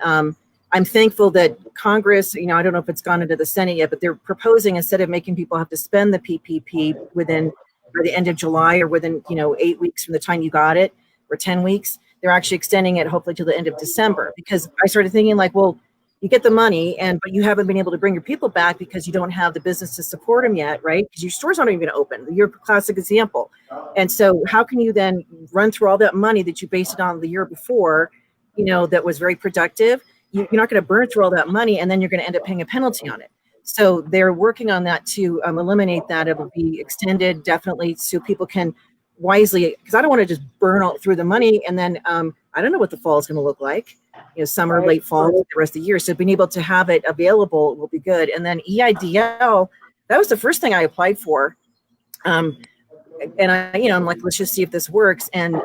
I'm thankful that Congress, you know, I don't know if it's gone into the Senate yet, but they're proposing, instead of making people have to spend the PPP by the end of July, or within, you know, 8 weeks from the time you got it, or 10 weeks, they're actually extending it hopefully to the end of December. Because I started thinking, like, well, you get the money, but you haven't been able to bring your people back because you don't have the business to support them yet, right? Because your stores aren't even open. You're a classic example. And so how can you then run through all that money that you based it on the year before, you know, that was very productive? You're not going to burn through all that money, and then you're going to end up paying a penalty on it. So they're working on that to eliminate that. It'll be extended, definitely, so people can wisely, because I don't want to just burn all through the money, and then I don't know what the fall is going to look like. You know, summer, late fall, the rest of the year. So being able to have it available will be good. And then EIDL, that was the first thing I applied for. And I, you know, I'm like, let's just see if this works. And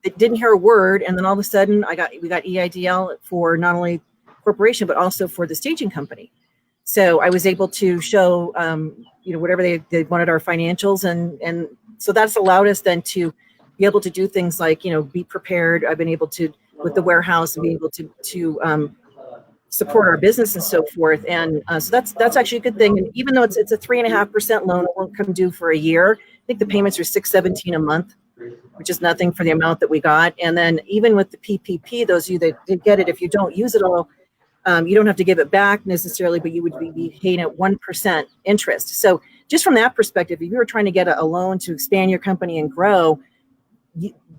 it didn't hear a word. And then all of a sudden we got EIDL for not only corporation, but also for the staging company. So I was able to show, you know, whatever they wanted, our financials. And so that's allowed us then to be able to do things like, you know, be prepared. I've been able to, with the warehouse, and be able to support our business and so forth. And so that's actually a good thing. And even though it's a 3.5% loan, it won't come due for a year. I think the payments are $617 a month, which is nothing for the amount that we got. And then even with the PPP, those of you that did get it, if you don't use it all, you don't have to give it back necessarily, but you would be paying at 1% interest. So just from that perspective, if you were trying to get a loan to expand your company and grow,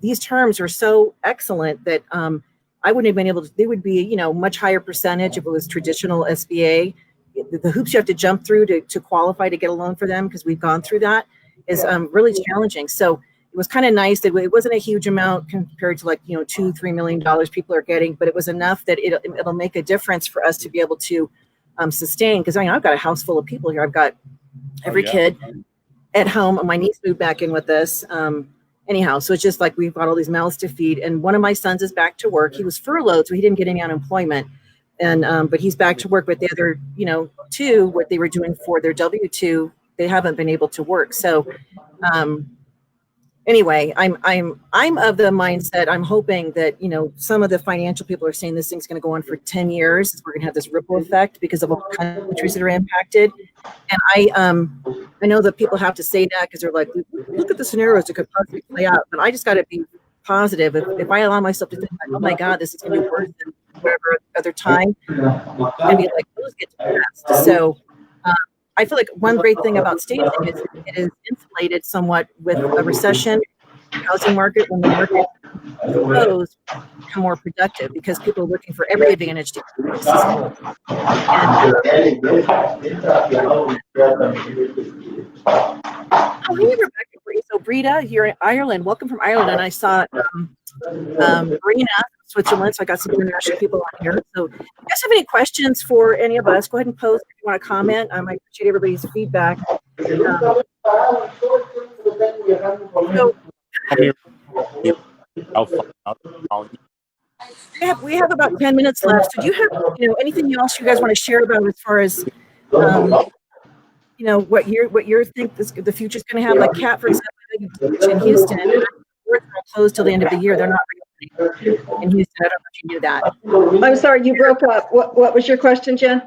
these terms are so excellent that I wouldn't have been able to. They would be, you know, much higher percentage if it was traditional SBA. The hoops you have to jump through to qualify to get a loan for them, because we've gone through that, is really challenging. So it was kind of nice that it wasn't a huge amount compared to, like, you know, $2-3 million people are getting, but it was enough that it'll make a difference for us to be able to sustain. Because I've got a house full of people here. I've got every kid at home. My niece moved back in with us. anyhow, so it's just like we've got all these mouths to feed. And one of my sons is back to work. He was furloughed, so he didn't get any unemployment. And but he's back to work. But the other, two, what they were doing for their W-2, they haven't been able to work. So anyway, I'm of the mindset. I'm hoping that some of the financial people are saying this thing's going to go on for 10 years. We're going to have this ripple effect because of all the countries that are impacted. And I know that people have to say that because they're like, look at the scenarios that could possibly play out. But I just got to be positive. If I allow myself to think, like, oh my God, this is going to be worse than whatever other time, I'm going to be like, those get depressed. So I feel like one great thing about staging is it is insulated somewhat with a recession, housing market. When the market goes, become more productive because people are looking for every advantage to keep the system. Oh, hey, Rebecca. So, Brita, you're in Ireland. Welcome from Ireland. And I saw Marina from Switzerland. So I got some international people on here. So if you guys have any questions for any of us, go ahead and post if you want to comment. I appreciate everybody's feedback. We have about 10 minutes left. So do you have anything else you guys want to share about as far as what you think the future is going to have? Like Kat, for example, in Houston, and we're closed till the end of the year. They're not reopening in Houston. I don't know if you knew that. I'm sorry, you broke up. What was your question, Jen?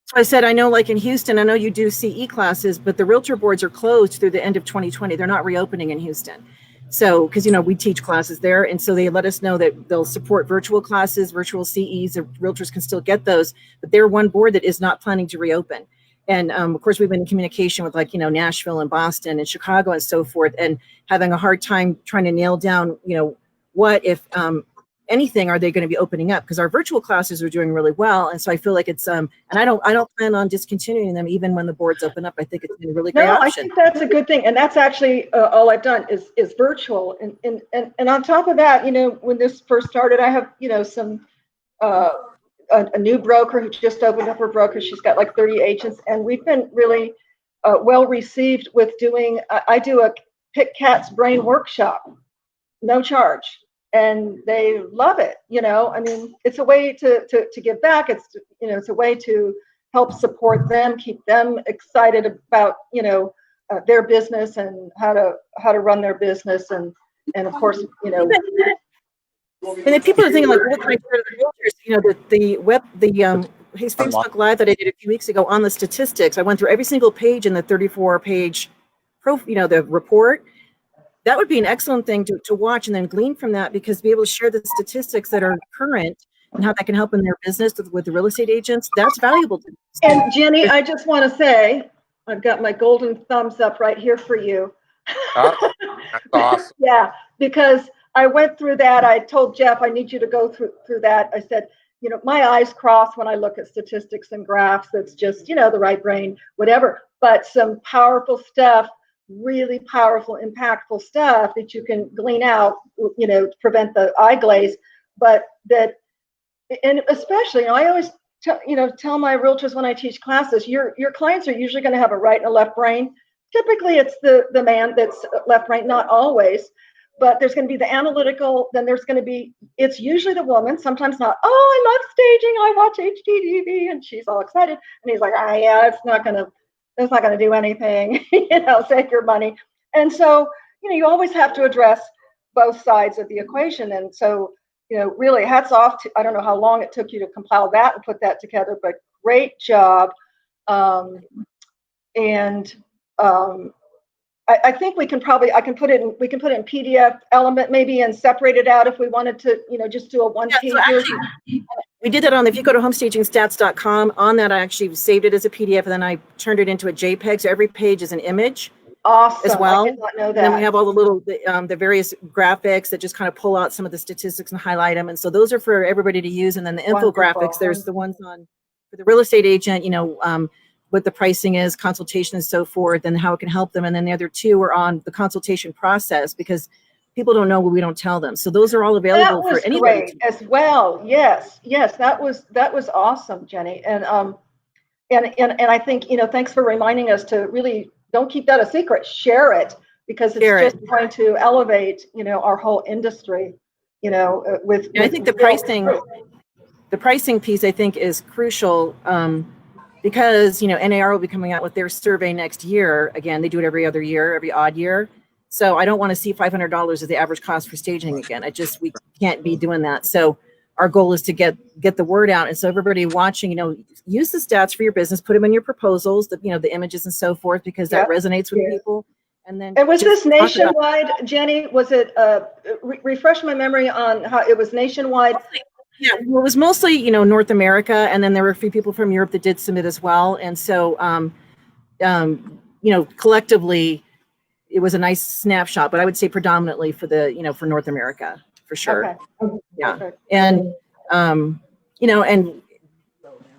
So I said, I know, like in Houston, I know you do CE classes, but the realtor boards are closed through the end of 2020. They're not reopening in Houston. So, because, we teach classes there. And so they let us know that they'll support virtual classes, virtual CEs, the realtors can still get those, but they're one board that is not planning to reopen. And of course, we've been in communication with Nashville and Boston and Chicago and so forth, and having a hard time trying to nail down, what if anything are they going to be opening up? Because our virtual classes are doing really well, and so I feel like it's and I don't plan on discontinuing them even when the boards open up. I think it's been a really great option. I think that's a good thing, and that's actually all I've done is virtual. And on top of that, when this first started, I have some. A new broker who just opened up her broker. She's got like 30 agents, and we've been really well received with doing. I do a Pick Cat's Brain workshop, no charge, and they love it. I mean, it's a way to give back. It's it's a way to help support them, keep them excited about their business and how to run their business, and of course And then people are thinking, like, what can I share to the realtors? His Facebook Live that I did a few weeks ago on the statistics. I went through every single page in the 34-page the report. That would be an excellent thing to watch and then glean from that, because to be able to share the statistics that are current and how that can help in their business with the real estate agents, that's valuable to them. And Jenny, I just want to say, I've got my golden thumbs up right here for you. Oh, that's awesome. Yeah, because I went through that. I told Jeff, I need you to go through that. I said, my eyes cross when I look at statistics and graphs. That's just, the right brain, whatever. But some powerful stuff, really powerful, impactful stuff that you can glean out, to prevent the eye glaze. But that, and especially, I always tell my realtors when I teach classes, your clients are usually going to have a right and a left brain. Typically, it's the man that's left brain, not always. But there's going to be the analytical, then there's going to be, it's usually the woman, sometimes not. Oh, I love staging, I watch HGTV, and she's all excited. And he's like, yeah, it's not going to do anything, save your money. And so, you always have to address both sides of the equation. And so, really hats off to, I don't know how long it took you to compile that and put that together, but great job. I think we can put it in PDF element maybe and separate it out if we wanted to, just do a one page. So actually, we did that if you go to homestagingstats.com, on that I actually saved it as a PDF, and then I turned it into a JPEG. So every page is an image. Awesome. As well. I did not know that. And then we have all the little, the various graphics that just kind of pull out some of the statistics and highlight them. And so those are for everybody to use. And then the infographics, there's the ones for the real estate agent, what the pricing is, consultation and so forth, and how it can help them. And then the other two are on the consultation process, because people don't know what we don't tell them. So those are all available for anybody. Great as well. Yes, that was awesome, Jenny. And I think, thanks for reminding us to really don't keep that a secret. Share it, because it's Garrett. just going to elevate, our whole industry, with. And I think the pricing piece, I think, is crucial, because NAR will be coming out with their survey next year. Again, they do it every other year, every odd year. So I don't want to see $500 as the average cost for staging again. We can't be doing that. So our goal is to get the word out, and so everybody watching, use the stats for your business, put them in your proposals, the images and so forth, because that resonates with people. And was this nationwide, Jenny? Was it? Refresh my memory on how it was nationwide. Yeah, well, it was mostly, North America, and then there were a few people from Europe that did submit as well. And so, collectively, it was a nice snapshot, but I would say predominantly for for North America, for sure. Okay. Yeah. Perfect. And, and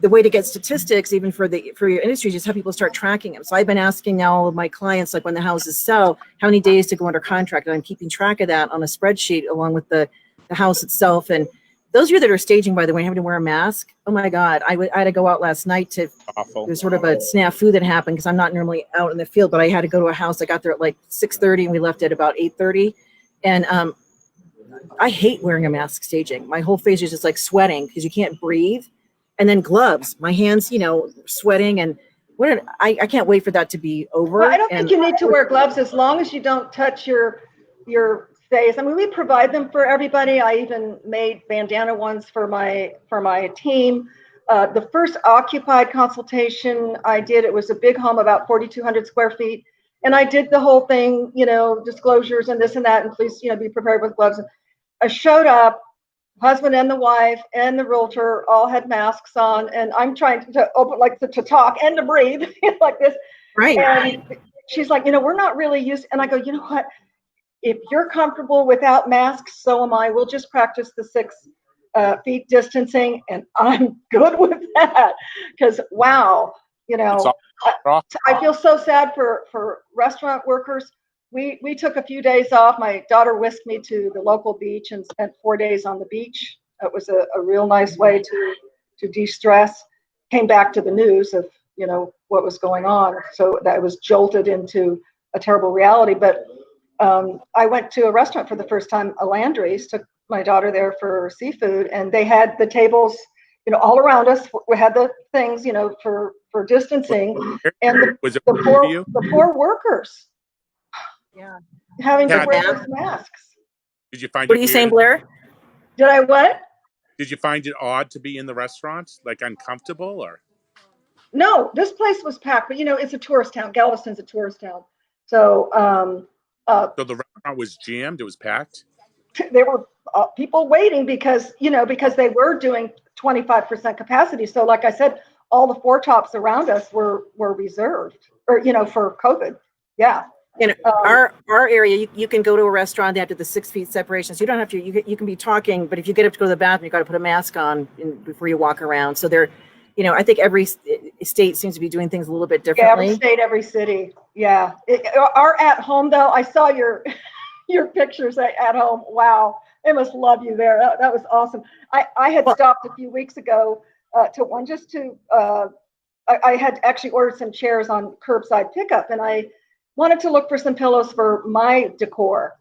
the way to get statistics, even for your industry, just have people start tracking them. So I've been asking now all of my clients, like when the houses sell, how many days to go under contract, and I'm keeping track of that on a spreadsheet along with the house itself. And those of you that are staging, by the way, having to wear a mask, oh my God, I had to go out last night to, Awful. there's sort of a snafu that happened because I'm not normally out in the field, but I had to go to a house. I got there at like 6:30 and we left at about 8:30. And I hate wearing a mask staging. My whole face is just like sweating because you can't breathe. And then gloves, my hands, sweating, and I can't wait for that to be over. Well, I don't think you need to wear gloves as long as you don't touch your face. I mean, we provide them for everybody. I even made bandana ones for my team. The first occupied consultation I did, it was a big home, about 4,200 square feet. And I did the whole thing, disclosures and this and that, and please, be prepared with gloves. I showed up, husband and the wife and the realtor all had masks on, and I'm trying to open, like to talk and to breathe like this. Right. And she's like, we're not really used. And I go, you know what? If you're comfortable without masks, so am I. We'll just practice the 6 feet distancing, and I'm good with that. Because wow, I feel so sad for restaurant workers. We took a few days off. My daughter whisked me to the local beach and spent 4 days on the beach. It was a real nice way to de-stress. Came back to the news of what was going on, so that I was jolted into a terrible reality. But I went to a restaurant for the first time, a Landry's, took my daughter there for seafood, and they had the tables, all around us. We had the things, for distancing, and the poor workers, having to wear those masks. Did you find? What are you saying, Blair? Did I what? Did you find it odd to be in the restaurant, like uncomfortable, or? No, this place was packed, but it's a tourist town. Galveston's a tourist town, so. So the restaurant was jammed. It was packed. There were people waiting because they were doing 25% capacity. So, like I said, all the 4 tops around us were reserved, or for COVID. Yeah. In our area, you can go to a restaurant. They have the 6 feet separation, so you don't have to. You can be talking, but if you get up to go to the bathroom, you got to put a mask on before you walk around. So they're, I think every state seems to be doing things a little bit differently. Yeah, every state, every city. Yeah. Our at home though, I saw your pictures at home. Wow, they must love you there. That was awesome. I had stopped a few weeks ago to one just to. I had actually ordered some chairs on curbside pickup, and I wanted to look for some pillows for my decor.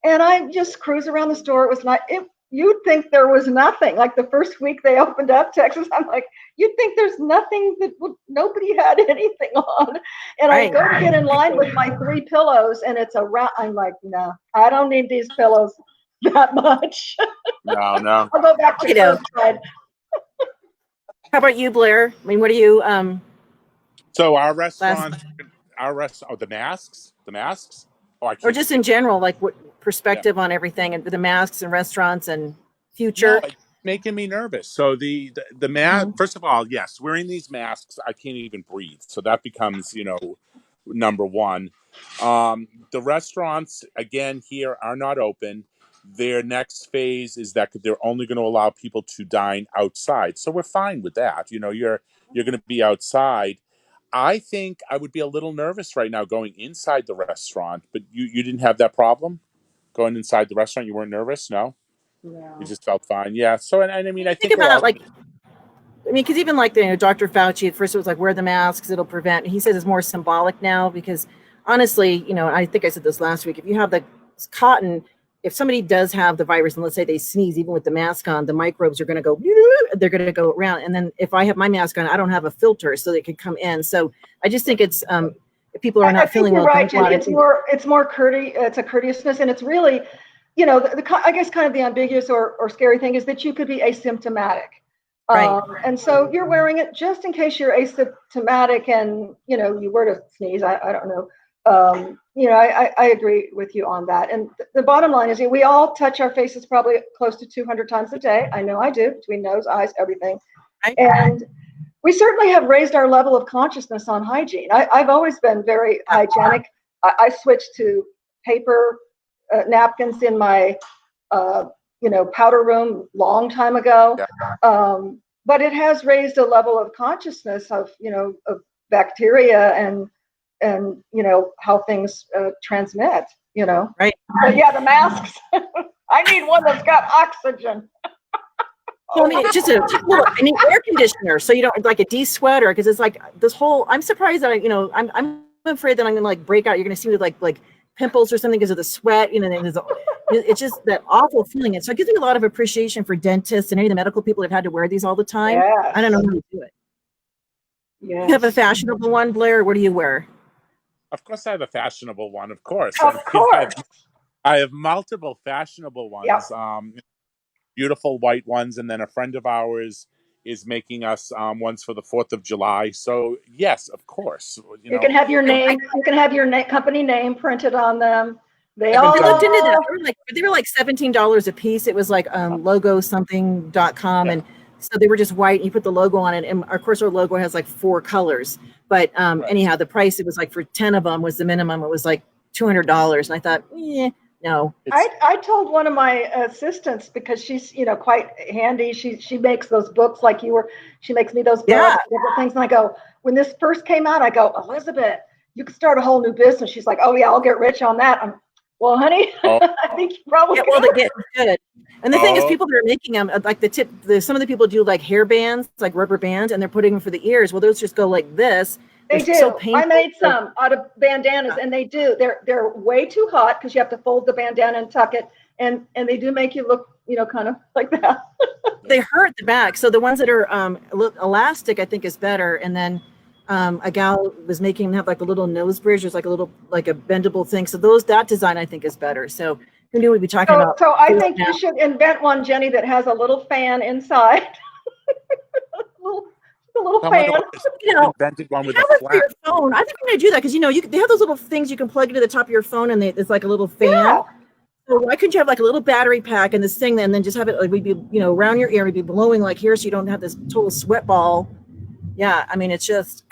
And I just cruised around the store. It was not. You'd think there was nothing. Like the first week they opened up Texas, I'm like, you'd think there's nothing nobody had anything on. And I go to get in line with my 3 pillows, and it's a wrap. I'm like, no, I don't need these pillows that much. No. I'll go back to curbside. How about you, Blair? I mean, what do you? So our restaurant, the masks. Oh, I can't. Or just in general, like what perspective on everything, and the masks and restaurants and future. No, it's making me nervous. So the mask. First of all, yes, wearing these masks, I can't even breathe. So that becomes number one. The restaurants again here are not open. Their next phase is that they're only going to allow people to dine outside. So we're fine with that. You're going to be outside. I think I would be a little nervous right now going inside the restaurant, but you didn't have that problem going inside the restaurant. You weren't nervous, no? No. You just felt fine, yeah. So and I mean, I think about because even like Dr. Fauci at first it was like wear the masks, it'll prevent. He says it's more symbolic now because honestly, I think I said this last week, if you have the cotton, if somebody does have the virus and let's say they sneeze, even with the mask on, the microbes are going to go, they're going to go around. And then if I have my mask on, I don't have a filter so they can come in. So I just think it's, if people are not feeling well, right, Jenny. It's more courteous. It's a courteousness, and it's really, I guess kind of the ambiguous or scary thing is that you could be asymptomatic. Right. And so you're wearing it just in case you're asymptomatic and, you were to sneeze. I don't know. I agree with you on that. And the bottom line is we all touch our faces probably close to 200 times a day. I know I do, between nose, eyes, everything. Right. And we certainly have raised our level of consciousness on hygiene. I've always been very hygienic. I switched to paper napkins in my, powder room long time ago. Yeah. But it has raised a level of consciousness of bacteria and how things transmit. Right. But yeah, the masks. I need one that's got oxygen. Well, I mean, it's just an air conditioner, so you don't like a de-sweater, because it's like this whole. I'm surprised that I'm afraid that I'm gonna like break out. You're gonna see me like pimples or something because of the sweat. It's just that awful feeling. And so it gives me a lot of appreciation for dentists and any of the medical people that have had to wear these all the time. Yes. I don't know how to do it. Yes. You have a fashionable one, Blair? What do you wear? Of course, I have a fashionable one. Of course. Of course. I have multiple fashionable ones. Yep. Beautiful white ones, and then a friend of ours is making us ones for the 4th of July. So yes, of course. You can have your name. You can have your company name printed on them. I looked into that. They were like $17 a piece. It was like logosomething.com, and so they were just white. And you put the logo on it, and of course our logo has like 4 colors. But anyhow, the price, it was like for 10 of them was the minimum. It was like $200, and I thought, no. I told one of my assistants, because she's quite handy. She makes those books like you were. She makes me those books, different things. And I go, when this first came out, I go, Elizabeth, you could start a whole new business. She's like, oh yeah, I'll get rich on that. Well, honey, I think you probably well, they get good. And the thing is, people that are making them, like some of the people do like hair bands, like rubber bands, and they're putting them for the ears. Well, those just go like this. They do. So I made some out of bandanas, and they do. They're way too hot because you have to fold the bandana and tuck it, and they do make you look, kind of like that. They hurt the back. So the ones that are elastic, I think, is better. And then a gal was making them have like a little nose bridge. There's like a little like a bendable thing. So that design I think is better. So who knew we'd be talking about? So I think you should invent one, Jenny, that has a little fan inside. A little fan. Invented one with a flap. For your phone. I think I'm going to do that because they have those little things you can plug into the top of your phone, and it's like a little fan. Yeah. So why couldn't you have like a little battery pack and this thing, and then just have it like we'd be around your ear, we'd be blowing like here, so you don't have this total sweat ball. Yeah, I mean it's just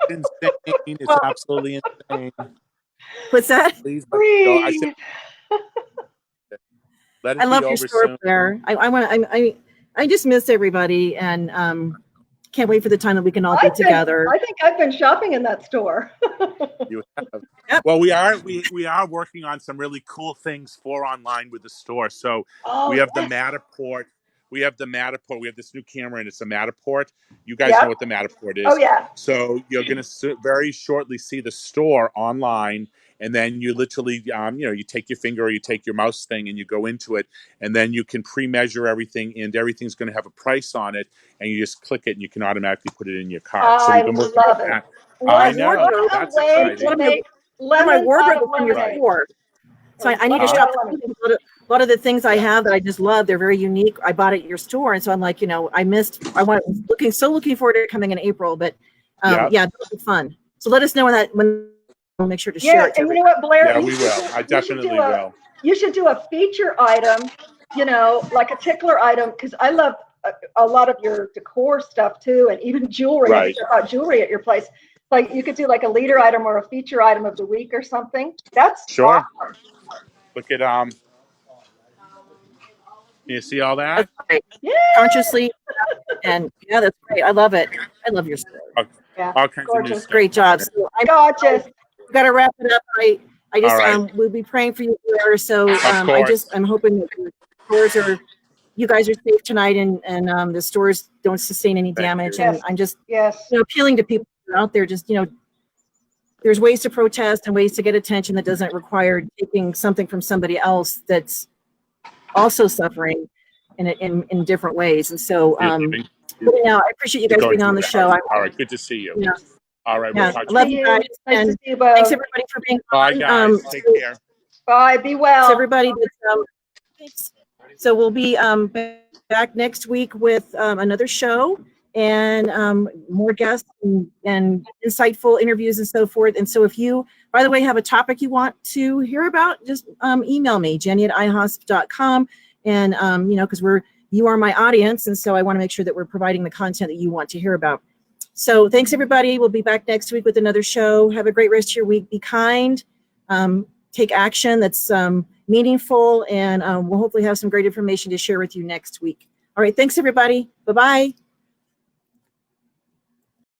insane. It's absolutely insane. What's that? Please let it go. I love your store, Blair. I just miss everybody, and can't wait for the time that we can all be together. I think I've been shopping in that store. You have. Yep. Well, we are working on some really cool things for online with the store. So we have the Matterport. We have this new camera, and it's a Matterport. You guys know what the Matterport is. Oh yeah. So you're going to very shortly see the store online. And then you literally, you take your finger or you take your mouse thing and you go into it, and then you can pre-measure everything, and everything's going to have a price on it, and you just click it, and you can automatically put it in your cart. So we've been working on that. I know, that's exciting. My wardrobe is on your floor, so I need to shop. A lot of the things I have that I just love, they're very unique. I bought at your store, and so I'm like, looking forward to it coming in April. But that'll be fun. So let us know when. We'll make sure to share it. And you know what, Blair? Yeah, we will. I definitely will. You should do a feature item, like a tickler item, because I love a lot of your decor stuff too, and even jewelry. Right. Jewelry at your place. Like you could do like a leader item or a feature item of the week or something. That's sure. Awesome. Look at you see all that? That's great. Yeah. Consciously, and that's great. I love it. I love your story. All kinds of new stuff. Great job. So gorgeous. Got to wrap it up. I just right. We'll be praying for you there. So I'm hoping that the stores you guys are safe tonight, and the stores don't sustain any damage. And I'm just appealing to people out there, just there's ways to protest and ways to get attention that doesn't require taking something from somebody else that's also suffering in different ways. And so, now I appreciate you guys being on the show. All right, good to see you. Yeah. All right, Yeah, we'll talk I love to you guys. Nice And to see you both. thanks everybody for being Bye, on. guys. Take care. Bye. Be well. So everybody that's, thanks. So we'll be back next week with another show and more guests and insightful interviews and so forth. And so if you, by the way, have a topic you want to hear about, just email me, jenny@ihosp.com. And, you know, because you are my audience. And so I want to make sure that we're providing the content that you want to hear about. So thanks, everybody. We'll be back next week with another show. Have a great rest of your week. Be kind. Take action that's meaningful. And we'll hopefully have some great information to share with you next week. All right. Thanks, everybody. Bye-bye.